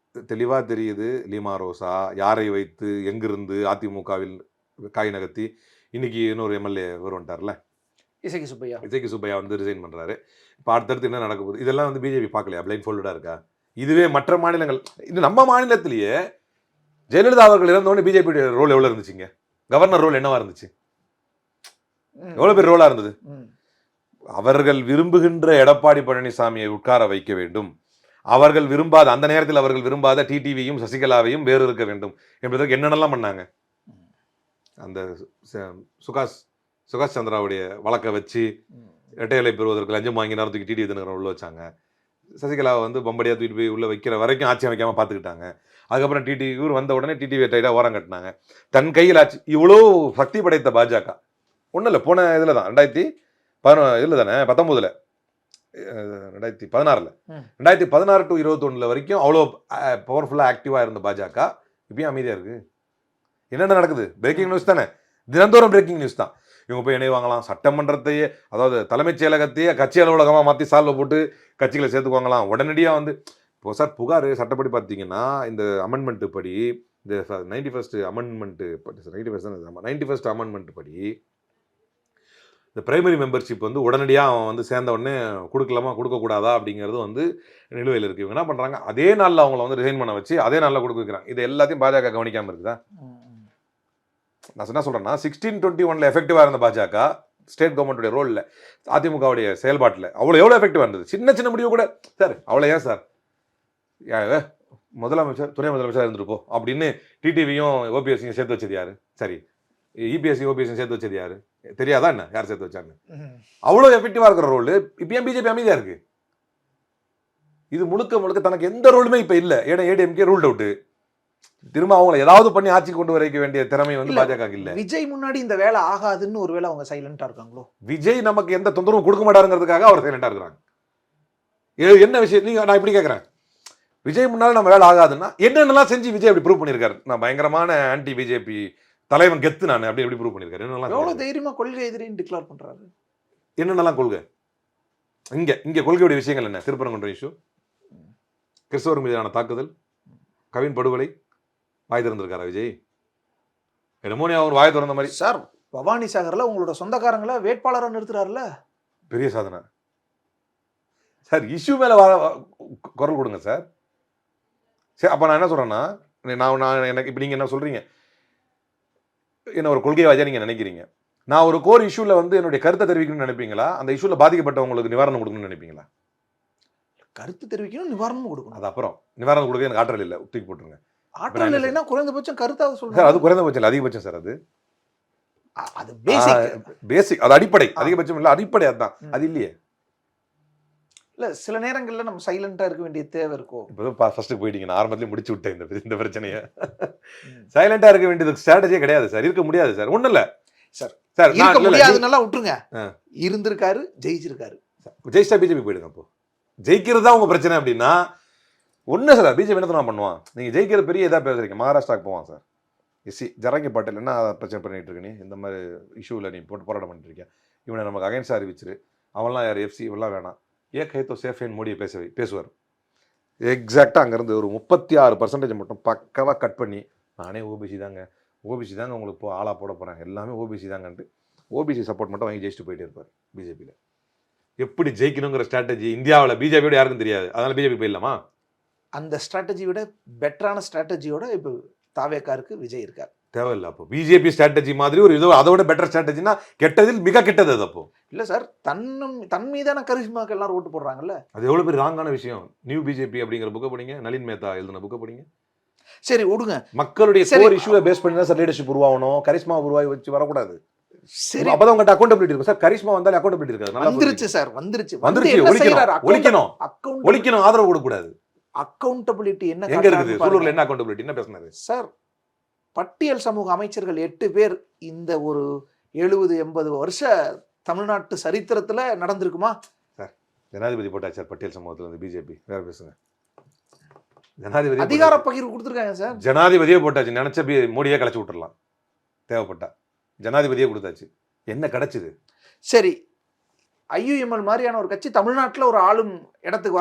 தெளிவா தெரியுது, லீமா ரோசா யாரை வைத்து எங்கிருந்து அதிமுகவில் காய் நகர்த்தி இன்னைக்கு இன்னொரு எம்எல்ஏ வருவார்ல, இசைக்கு சுப்பையா வந்து ரிசைன் பண்றாரு. இப்போ அடுத்தடுத்து என்ன நடக்க போகுது? இதெல்லாம் வந்து பிஜேபி பார்க்கலையா? பிளைண்ட் ஃபோல்டா இருக்கா? இதுவே மற்ற மாநிலங்கள், இது நம்ம மாநிலத்திலேயே ஜெயலலிதா அவர்கள் இறந்தோடனே பிஜேபி ரோல் எவ்வளவு இருந்துச்சுங்க? கவர்னர் ரோல் என்னவா இருந்துச்சு? எவ்வளவு பேர் ரோலா இருந்தது? அவர்கள் விரும்புகின்ற எடப்பாடி பழனிசாமியை உட்கார வைக்க வேண்டும், அவர்கள் விரும்பாத அந்த நேரத்தில் அவர்கள் விரும்பாத டிடிவியும் சசிகலாவையும் வேறு இருக்க வேண்டும் என்பதற்கு என்னென்னலாம் பண்ணாங்க. அந்த சுகாஷ் சந்திராவுடைய வழக்கை வச்சு இரட்டையலை பெறுவதற்கு லஞ்சம் வாங்கினார் தூக்கி டிடிவி தினகரன் உள்ள வச்சாங்க. சசிகலாவை வந்து பம்படியா தூக்கிட்டு போய் உள்ள வைக்கிற வரைக்கும் ஆட்சி அமைக்காம பார்த்துக்கிட்டாங்க. அதுக்கப்புறம் இவர் வந்த உடனே டிடிவி டைட்டாக ஓரம் கட்டினாங்க. தன் கையில் ஆட்சி. இவ்வளோ சக்தி படைத்த பாஜக ஒன்றும் இல்லை. போன இதில் தான் 2019 தானே, 2016 2016 to 2021 வரைக்கும் அவ்வளோ பவர்ஃபுல்லாக ஆக்டிவாக இருந்த பாஜக இப்பயும் அமைதியாக இருக்கு. என்னென்ன நடக்குது? பிரேக்கிங் நியூஸ் தானே, தினந்தோறும் பிரேக்கிங் நியூஸ் தான். இவங்க போய் இணைவாங்களாம், சட்டமன்றத்தையே அதாவது தலைமைச் செயலகத்தையே கட்சி அலுவலகமாக மாற்றி சால்வை போட்டு கட்சிகளை சேர்த்துக்குவாங்களாம். உடனடியாக வந்து இப்போ சார் புகார் சட்டப்படி பார்த்தீங்கன்னா இந்த அமெண்ட்மெண்ட் படி, இந்த 91st அமெண்ட்மெண்ட் படி இந்த பிரைமரி மெம்பர்ஷிப் வந்து உடனடியாக அவன் வந்து சேர்ந்த உடனே கொடுக்கலாமா கொடுக்கக்கூடாதா அப்படிங்கிறது வந்து நிலுவையில் இருக்குது. இவங்க என்ன பண்ணுறாங்க, அதே நாளில் அவங்கள வந்து ரிசைன் பண்ண வச்சு அதே நாளில் கொடுக்க வைக்கிறாங்க. இது எல்லாத்தையும் பாஜக கவனிக்காமல் இருக்குதா? நான் என்ன சொல்கிறேன்னா 1621 எஃபெக்டிவாக இருந்த பாஜக ஸ்டேட் கவர்மெண்ட்டுடைய ரோலில் அதிமுகவுடைய செயல்பாட்டில் அவ்வளோ எவ்வளோ எஃபெக்டிவாக இருந்தது. சின்ன சின்ன முடிவு கூட சார் அவ்வளோ ஏன் சார் முதலமைச்சர் துணை முதலமைச்சர் இருந்துருப்போம் அப்படின்னு டிடிவியும் ஓபிஎஸ்சியும் சேர்த்து வச்சது யாரு? சரி, இபிஎஸ்சி ஓபிஎஸ்சியும் சேர்த்து வச்சது யாரு? தெரியாதா என்ன யார் சேர்த்து வச்சாங்க? அவ்வளோ எஃபெக்டிவா இருக்கிற ரோல் இப்போ ஏன் பிஜேபி அமைதியா இருக்கு? இது முழுக்க முழுக்க தனக்கு எந்த ரோலுமே இப்போ இல்லை. ஏன்னா ஏடிஎம்கே ரூல்ட் அவுட்டு, திரும்ப அவங்களை ஏதாவது பண்ணி ஆட்சி கொண்டு வர வேண்டிய திறமை வந்து இல்ல, பாஜக இல்ல. விஜய் முன்னாடி இந்த வேலை ஆகாதுன்னு ஒருவேளை அவங்க சைலண்டா இருக்காங்களோ? விஜய் நமக்கு எந்த தொந்தரவும் கொடுக்க மாட்டாருங்கிறதுக்காக அவர் சைலண்டா இருக்கிறாங்க. என்ன விஷயம் நீங்க, நான் இப்படி கேட்கறேன், விஜய் முன்னால நம்ம வேலை ஆகாதுன்னா என்னென்னலாம் செஞ்சு விஜய் அப்படி ப்ரூவ் பண்ணியிருக்காரு? நான் பயங்கரமான ஆன்டி பிஜேபி தலைவன் கெத்து நான் அப்படி எப்படி ப்ரூவ் பண்ணியிருக்காரு? எவ்வளவு தைரியமா கொள்கை எதிரின்னு டிக்ளேர் பண்றாரு. என்னென்னலாம் கொள்கை? இங்க கொள்கையுடைய விஷயங்கள் என்ன? திருப்பரங்குன்றம் இஷ்யூ, கிறிஸ்தவர் மீதான தாக்குதல், கவின் படுகொலை, வாய் திறந்திருக்காரா விஜய்? என்னமோ அவர் வாய் திறந்த மாதிரி. சார், பவானி சாகர்ல உங்களோட சொந்தக்காரங்களை வேட்பாளரை நிறுத்துறாருல, பெரிய சாதனை சார். இஷ்யூ மேல குரல் கொடுங்க சார். சரி, அப்ப நான் என்ன சொல்றேன்னா, நான் எனக்கு இப்ப நீங்க என்ன சொல்றீங்க, என்ன ஒரு கொள்கைவாதியா நீங்க நினைக்கிறீங்க. நான் ஒரு கோர் இஷ்யூல வந்து என்னுடைய கருத்தை தெரிவிக்கணும்னு நினைப்பீங்களா? அந்த இஷ்யூல பாதிக்கப்பட்டவங்களுக்கு நிவாரணம் கொடுக்கணும்னு நினைப்பீங்களா? கருத்து தெரிவிக்கணும், நிவாரணம் கொடுக்கணும். அது அப்புறம் நிவாரணம் கொடுக்க எனக்கு ஆற்றல் இல்லை, தூக்கி போட்டுருங்க. ஆற்றல் இல்லைன்னா குறைந்தபட்சம் கருத்தாக சார் சொல்லுங்க. அது குறைந்தபட்சம் இல்லை, அதிகபட்சம் சார். அது பேசிக், பேசிக், அது அடிப்படை. அதிகபட்சம் இல்லை, அடிப்படை. அதுதான், அது இல்லையே. இல்ல, சில நேரங்கள்ல நம்ம சைலண்டா இருக்க வேண்டிய தேவை இருக்கும். இப்போ ஃபர்ஸ்ட் போயிட்டீங்க, நான் ஆரம்பத்திலே முடிச்சு விட்டேன் இந்த பிரச்சனையை. சைலண்டா இருக்க வேண்டியது ஸ்ட்ராட்டஜியே கிடையாது சார், இருக்க முடியாது சார். ஒண்ணும் இல்ல சார், சார், இருக்க முடியாதுன்னா விட்டுருங்க. இருந்திருக்காரு, ஜெயிச்சிருக்காரு. ஜெயிச்சா பிஜேபி போயிடுங்க. அப்போ ஜெயிக்கிறது தான் உங்க பிரச்சனை அப்படின்னா ஒன்றும் சார், பிஜேபி என்ன தான் பண்ணுவான்? நீங்கள் ஜெயிக்கிறது பெரிய இதாக பேசுறீங்க. மகாராஷ்டிராவுக்கு போவான் சார், ஜரங்கி பாட்டில் என்ன பிரச்சனை பண்ணிட்டு இருக்கு, நீ இந்த மாதிரி இஷ்யூவில் நீ போட்டு போராட்டம் பண்ணிட்டு இருக்க, இவனை நமக்கு அகைன்ஸ்டாக அறிவிச்சிரு, அவன்லாம் யார் எஃப்சி இவெல்லாம் வேணாம், கைத்தோ சேஃபேன் மோடியை பேசுவார். எக்ஸாக்டாக அங்கேருந்து ஒரு 36% மட்டும் பக்காவாக கட் பண்ணி, நானே ஓபிசி தாங்க உங்களுக்கு இப்போ ஆளாக போட போகிறேன், எல்லாமே ஓபிசி தாங்கன்ட்டு ஓபிசி சப்போர்ட் மட்டும் வாங்கி ஜெயிச்சுட்டு போயிட்டே இருப்பார் பிஜேபியில். எப்படி ஜெயிக்கணுங்கிற ஸ்ட்ராட்டஜி இந்தியாவில் பிஜேபியோட யாருக்கும் தெரியாது, அதனால பிஜேபி போயிடலாமா? அந்த ஸ்ட்ராட்டஜி விட பெட்டரான ஸ்ட்ராட்டஜியோட இப்போ தாவேக்காருக்கு விஜய் இருக்கார். தேவையில்லை. அப்போ பிஜேபி ஸ்ட்ராட்டஜி மாதிரி ஒரு இதோ அதோட பெட்டர் ஸ்ட்ராட்டஜினா கெட்டதில் மிக கெட்டது அது. அப்போ இல்ல சார், தன் மீதான கரிஷ்மாக்கு எல்லாரும் ஓட்டு போடுறாங்கல்ல, அது எவ்வளவு பெரிய ராங்கான விஷயம். நியூ பிஜேபி அப்படிங்கிற புக்கை படிங்க, நளின் மேத்தா எழுதின புக்கை படிங்க. சரி விடுங்க, மக்களுடைய கோர் இஷ்யூவை பேஸ் பண்ணி தான் சார் லீடர்ஷிப் உருவாகணும், கரிஷ்மா உருவாகி வச்சு வரக்கூடாது. சரி, அப்பதான் உங்கள்கிட்ட அக்கௌண்டபிலிட்டி இருக்கும் சார். கரிஷ்மா வந்தாலே அக்கௌண்டபிலிட்டி இருக்காது. வந்துருச்சு சார், வந்துருச்சு. ஒழிக்கணும், ஆதரவு கொடுக்க கூடாது. அக்கௌண்டபிலிட்டி என்ன எங்க இருக்குது? சூலூர்ல என்ன அக்கௌண்டபிலிட்டி, என்ன பேசுனாரு சார்? பட்டியல் சமூக அமைச்சர்கள் 8 பேர் இந்த ஒரு 70-80 வருஷ தமிழ்நாட்டு சரித்திரத்துல நடந்திருக்குமா சார்? ஜனாதிபதி போட்டாச்சு சார் பட்டியல் சமூகத்துல இருந்து பிஜேபி. வேற பேசுங்க. ஜனாதிபதி அதிகார பகிர்வு கொடுத்துருக்காங்க சார். ஜனாதிபதியே போட்டாச்சு, நினைச்ச மோடியே கலைச்சு விட்டுறலாம் தேவைப்பட்டா. ஜனாதிபதியே கொடுத்தாச்சு, என்ன கிடைச்சது? சரி, ஐயுஎம்எல் மாதிரியான ஒரு கட்சி தமிழ்நாட்டில் ஒரு ஆளும் இடத்துக்கு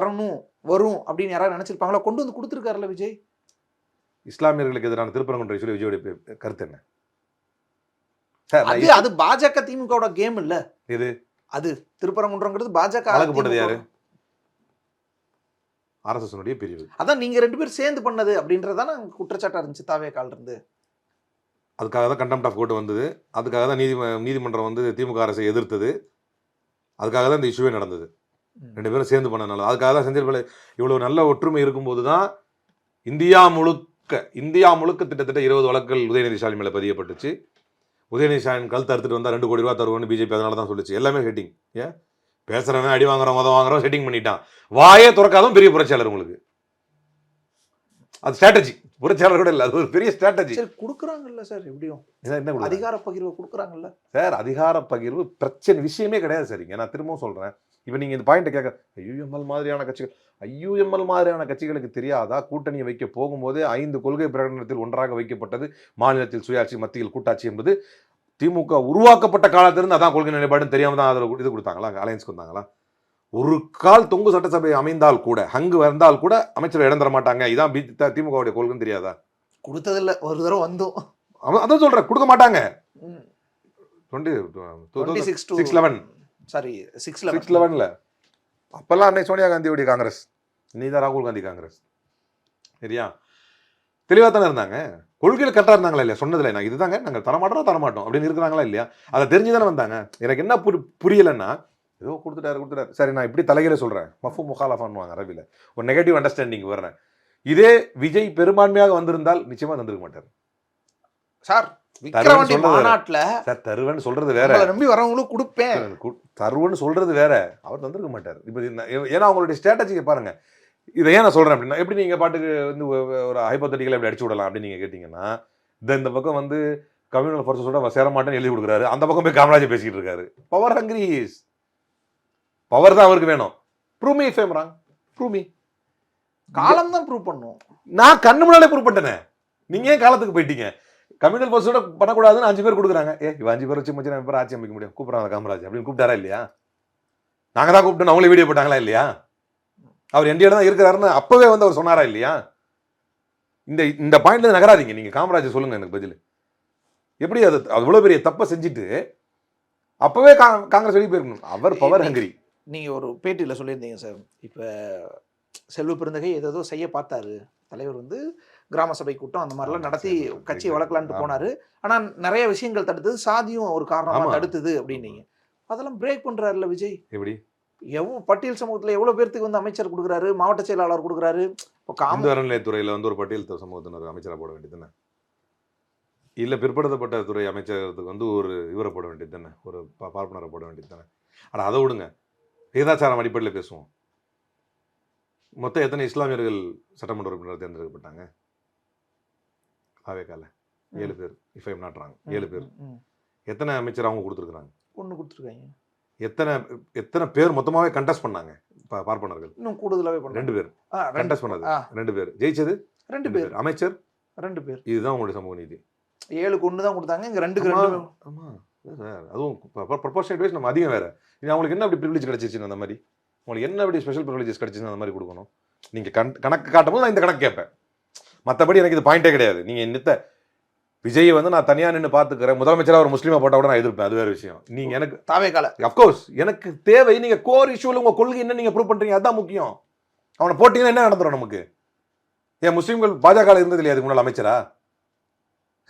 வரும் அப்படின்னு யாராவது நினைச்சிருப்பாங்களா? கொண்டு வந்து கொடுத்துருக்காருல்ல விஜய். இஸ்லாமியர்களுக்கு எதிரான திருப்பரங்குன்றம் சொல்லி விஜயோட கருத்து என்ன சார்? அது பாஜக திமுகவோட கேம் இல்ல. இது அது திருப்பரங்குன்றங்கிறது பாஜக வழக்கு போட்டது யாரு? ஆர்எஸ்எஸ் பிரிவு. அதான் நீங்க 2 பேர் சேர்ந்து பண்ணது அப்படின்றதான குற்றச்சாட்டா இருந்துச்சு தாவேக்கால இருந்து. அதுக்காக தான் கண்டெம்ட் ஆஃப் கோர்ட் வந்தது, அதுக்காக தான் நீதிமன்றம் வந்து திமுக அரசை எதிர்த்தது, அதுக்காக தான் இந்த இஷ்யூவே நடந்தது. 2 பேரும் சேர்ந்து பண்ணனால, அதுக்காக தான் செந்தில் பாலாஜி இவ்வளவு நல்ல ஒற்றுமை இருக்கும்போது தான் இந்தியா முழுக்க கிட்டத்தட்ட 20 வழக்குகள் உதயநிதி ஸ்டாலின் மேலே பதியப்பட்டுச்சு. உதயநிதி ஸ்டாலின் கல் தடுத்துட்டு வந்தால் 2 கோடி ரூபா தருவோன்னு பிஜேபி அதனால தான் சொல்லிச்சு. எல்லாமே செட்டிங். ஏன் பேசுறவன் அடி வாங்குறோம் மதம் வாங்குறோம் செட்டிங் பண்ணிட்டான். வாயே துறக்காதும் பெரிய புரட்சியாளர் உங்களுக்கு. அது ஸ்ட்ராட்டஜி, புரட்சியாளர் கூட இல்லை, அது ஒரு பெரிய ஸ்ட்ராட்டஜி. கொடுக்குறாங்கல்ல சார், எப்படியும் என்ன அதிகார பகிர்வு கொடுக்குறாங்கல்ல சார்? அதிகார பகிர்வு பிரச்சனை விஷயமே கிடையாது சார். நான் திரும்பவும் சொல்றேன், இப்போ நீங்க இந்த பாயிண்ட் கேட்க ஐயுஎம்எல் மாதிரியான கட்சிகளுக்கு தெரியாதா? கூட்டணியை வைக்க போகும்போதே 5 கொள்கை பிரகடனத்தில் ஒன்றாக வைக்கப்பட்டது மாநிலத்தில் சுயாட்சி, மத்தியில் கூட்டாட்சி என்பது திமுக உருவாக்கப்பட்ட காலத்திலிருந்து அதான் கொள்கை நிலைப்பாடுன்னு தெரியாம தான் அதில் இது கொடுத்தாங்களா? அலையன்ஸ் கொடுத்தாங்களா? ஒரு கால் தொங்கு சட்டசபை அமைந்தால் கூட, அங்கு வந்தால் கூட அமைச்சர் இடம் தர மாட்டாங்க, இதான் திமுகவுடைய கொள்கைன்னு தெரியாதா? கொடுத்ததில்ல, ஒரு தடவை வந்தோம். அதான் சொல்றேன், கொடுக்க மாட்டாங்க. 611 அப்பெல்லாம் அன்னை சோனியா காந்தியோடைய காங்கிரஸ், நீதான் ராகுல் காந்தி காங்கிரஸ். சரியா? தெளிவா தானே இருந்தாங்க, கொள்கையில் கரெக்டாக இருந்தாங்களா இல்லையா? சொன்னதில்லை, நான் இதுதாங்க நாங்கள் தரமாட்டோம் அப்படின்னு இருக்கிறாங்களா இல்லையா? அதை தெரிஞ்சுதானே வந்தாங்க. எனக்கு என்ன புரியலைன்னா, ஏதோ கொடுத்துட்டாரு. சரி, நான் இப்படி தலைகளை சொல்றேன், மஃபு முகாலஃபான்வாங்க அரபில, ஒரு நெகட்டிவ் அண்டர்ஸ்டாண்டிங் வர்றேன். இதே விஜய் பெரும்பான்மையாக வந்திருந்தால் நிச்சயமா தந்திருக்க மாட்டார் சார். தருவன் சொல்றது வேற, நம்பி வரவங்களும் கொடுப்பேன் தருவன் சொல்றது வேற, அவர் தந்திருக்க மாட்டார். இப்ப ஏன்னா அவங்களுடைய ஸ்ட்ராட்டஜியை பாருங்க. இதை ஏன் நான் சொல்றேன் அப்படின்னா, எப்படி நீங்க பாட்டுக்கு வந்து ஒரு ஹைப்போதெட்டிக்கலா எப்படி அடிச்சு விடலாம் அப்படின்னு நீங்க கேட்டீங்கன்னா, இந்த பக்கம் வந்து கம்யூனல் ஃபோர்ஸஸோட சேர மாட்டேன்னு எழுதி கொடுக்குறாரு, அந்த பக்கம் போய் காமராஜ் பேசிக்கிட்டு இருக்காரு. பவர் ஹங்கிரி, பவர் தான் அவருக்கு வேணும். Prove me if I am wrong, prove me. காலம் தான் ப்ரூவ் பண்ணும். நான் கண்ணு முன்னாலே ப்ரூவ் பண்ணிட்டேனே, நீங்க ஏன் காலத்துக்கு போயிட்டீங்க? கம்யூனல் ஃபோர்ஸோட பண்ணக்கூடாதுன்னு 5 பேர் கொடுக்குறாங்க. இவ 5 பேர் வச்சு மச்சான் பேர் ஆட்சி அமைக்க முடியும், கூப்பிடுறாங்க காமராஜ் அப்படின்னு கூப்பிட்டாரா இல்லையா? நாங்க தான் கூப்பிட்டோம், அவங்களே வீடியோ போட்டாங்களா இல்லையா? அவர் என்டிஏல தான் இருக்கிறாருன்னு அப்பவே வந்து அவர் சொன்னாரா இல்லையா? இந்த பாயிண்ட்ல நகராதீங்க. நீங்க காமராஜ் சொல்லுங்க எனக்கு பதில். எப்படி அது அவ்வளவு பெரிய தப்பை செஞ்சுட்டு அப்பவே காங்கிரஸ் வெளியே போயிருக்கணும். அவர் பவர் ஹங்கிரி. நீங்க ஒரு பேட்டியில சொல்லியிருந்தீங்க சார், இப்ப செல்வ பெருந்தகை ஏதோ செய்ய பார்த்தாரு, தலைவர் வந்து கிராம சபை கூட்டம் அந்த மாதிரிலாம் நடத்தி கட்சியை வளர்க்கலான்ட்டு போனாரு, ஆனா நிறைய விஷயங்கள் தடுத்தது, சாதியும் ஒரு காரணமா தடுத்தது அப்படின்னீங்க. அதெல்லாம் பிரேக் பண்றாருல்ல விஜய். எப்படி பட்டியல் சமூகத்துல எவ்வளவு பேருக்கு வந்து அமைச்சர் கொடுக்குறாரு, மாவட்ட செயலாளர் கொடுக்குறாரு. இந்து அறநிலையத்துறையில வந்து ஒரு பட்டியல் சமூகத்தினர் அமைச்சரா போட வேண்டியது, இல்ல பிற்படுத்தப்பட்ட துறை அமைச்சரத்துக்கு வந்து ஒரு இவரை போட வேண்டியது தானே, ஒரு பார்ப்பனரை போட வேண்டியது தானே. ஆனால் அதை விடுங்க, விகிதாச்சாரம் அடிப்படையில் பேசுவோம். மொத்தம் எத்தனை இஸ்லாமியர்கள் சட்டமன்ற உறுப்பினர் தேர்ந்தெடுக்கப்பட்டாங்க? தாவேகால 7 பேர், if I am not wrong, 7 பேர். எத்தனை அமைச்சர் அவங்க கொடுத்துருக்காங்க? 1 கொடுத்துருக்காங்க. எத்தனை பேர் மொத்தமாவே கண்டெஸ்ட் பண்ணாங்க பார்ப்பனர்கள்? இன்னும் கூடுதலாவே பண்ணாங்க. 2 பேர் கண்டெஸ்ட் பண்ணது, 2 பேர் ஜெயிச்சது, 2 பேர் அமைச்சர், 2 பேர். இதுதான் உங்களுடைய சமூக நீதி. 7க்கு 1 தான் கொடுத்தாங்க, இங்க 2க்கு 2. ஆமா சார், அதுவும் ப்ரொபோர்ஷனேட் வைஸ் நம்ம அதிகம் வேற. அவங்களுக்கு என்ன அப்படி ப்ரிவிலேஜ் கிடைச்சிச்சு? அந்த மாதிரி உங்களுக்கு என்ன அப்படி ஸ்பெஷல் ப்ரிவிலேஜஸ் கிடைச்சிச்சு? அந்த மாதிரி கொடுக்கணும். நீங்க கணக்கு காட்டும் போது நான் இந்த கணக்கு கேட்பேன், மற்றபடி எனக்கு இது பாயிண்டே கிடையாது. நீங்க நித்த விஜயை வந்து நான் தனியா நின்று பாத்துக்கிறேன், முதலமைச்சரா ஒரு முஸ்லீமை போட்டா கூட நான் எதிர்ப்பேன், அது வேற விஷயம். நீங்க எனக்கு தாவேகால அஃப்கோர்ஸ் எனக்கு தேவை, நீங்க கோர் இஷ்யூல உங்க கொள்கை என்ன நீங்க ப்ரூவ் பண்றீங்க, அதுதான் முக்கியம். அவனை போட்டீங்கன்னா என்ன நடந்துடும் நமக்கு? ஏன் முஸ்லீம்கள் பாஜக இருந்தது இல்லையா அதுக்கு முன்னாள் அமைச்சரா?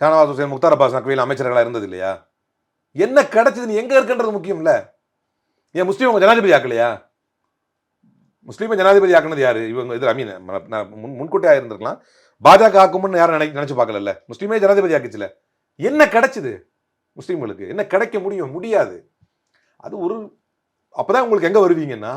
ஷானவாஸ் ஹுசேன், முக்தார் அப்பாஸ் நக்வியில் அமைச்சர்களா இருந்தது இல்லையா? என்ன கிடைச்சது, நீ எங்க இருக்குன்றது முக்கியம் இல்ல. ஏன் முஸ்லீம் ஜனாதிபதி ஆக்கலையா? முஸ்லீமை ஜனாதிபதி ஆக்குனது யாரு? இவங்க இது அமீன் முன்கூட்டியா இருந்திருக்கலாம், பாஜக ஆக்கும்னு யாரும் நினைச்சு பார்க்கல. முஸ்லீமே ஜனாதிபதி ஆக்கிச்சுல. என்ன கிடைச்சது முஸ்லீம்களுக்கு? என்ன கிடைக்க முடியாது. அது ஒரு அப்பதான் உங்களுக்கு எங்க வருவீங்கன்னா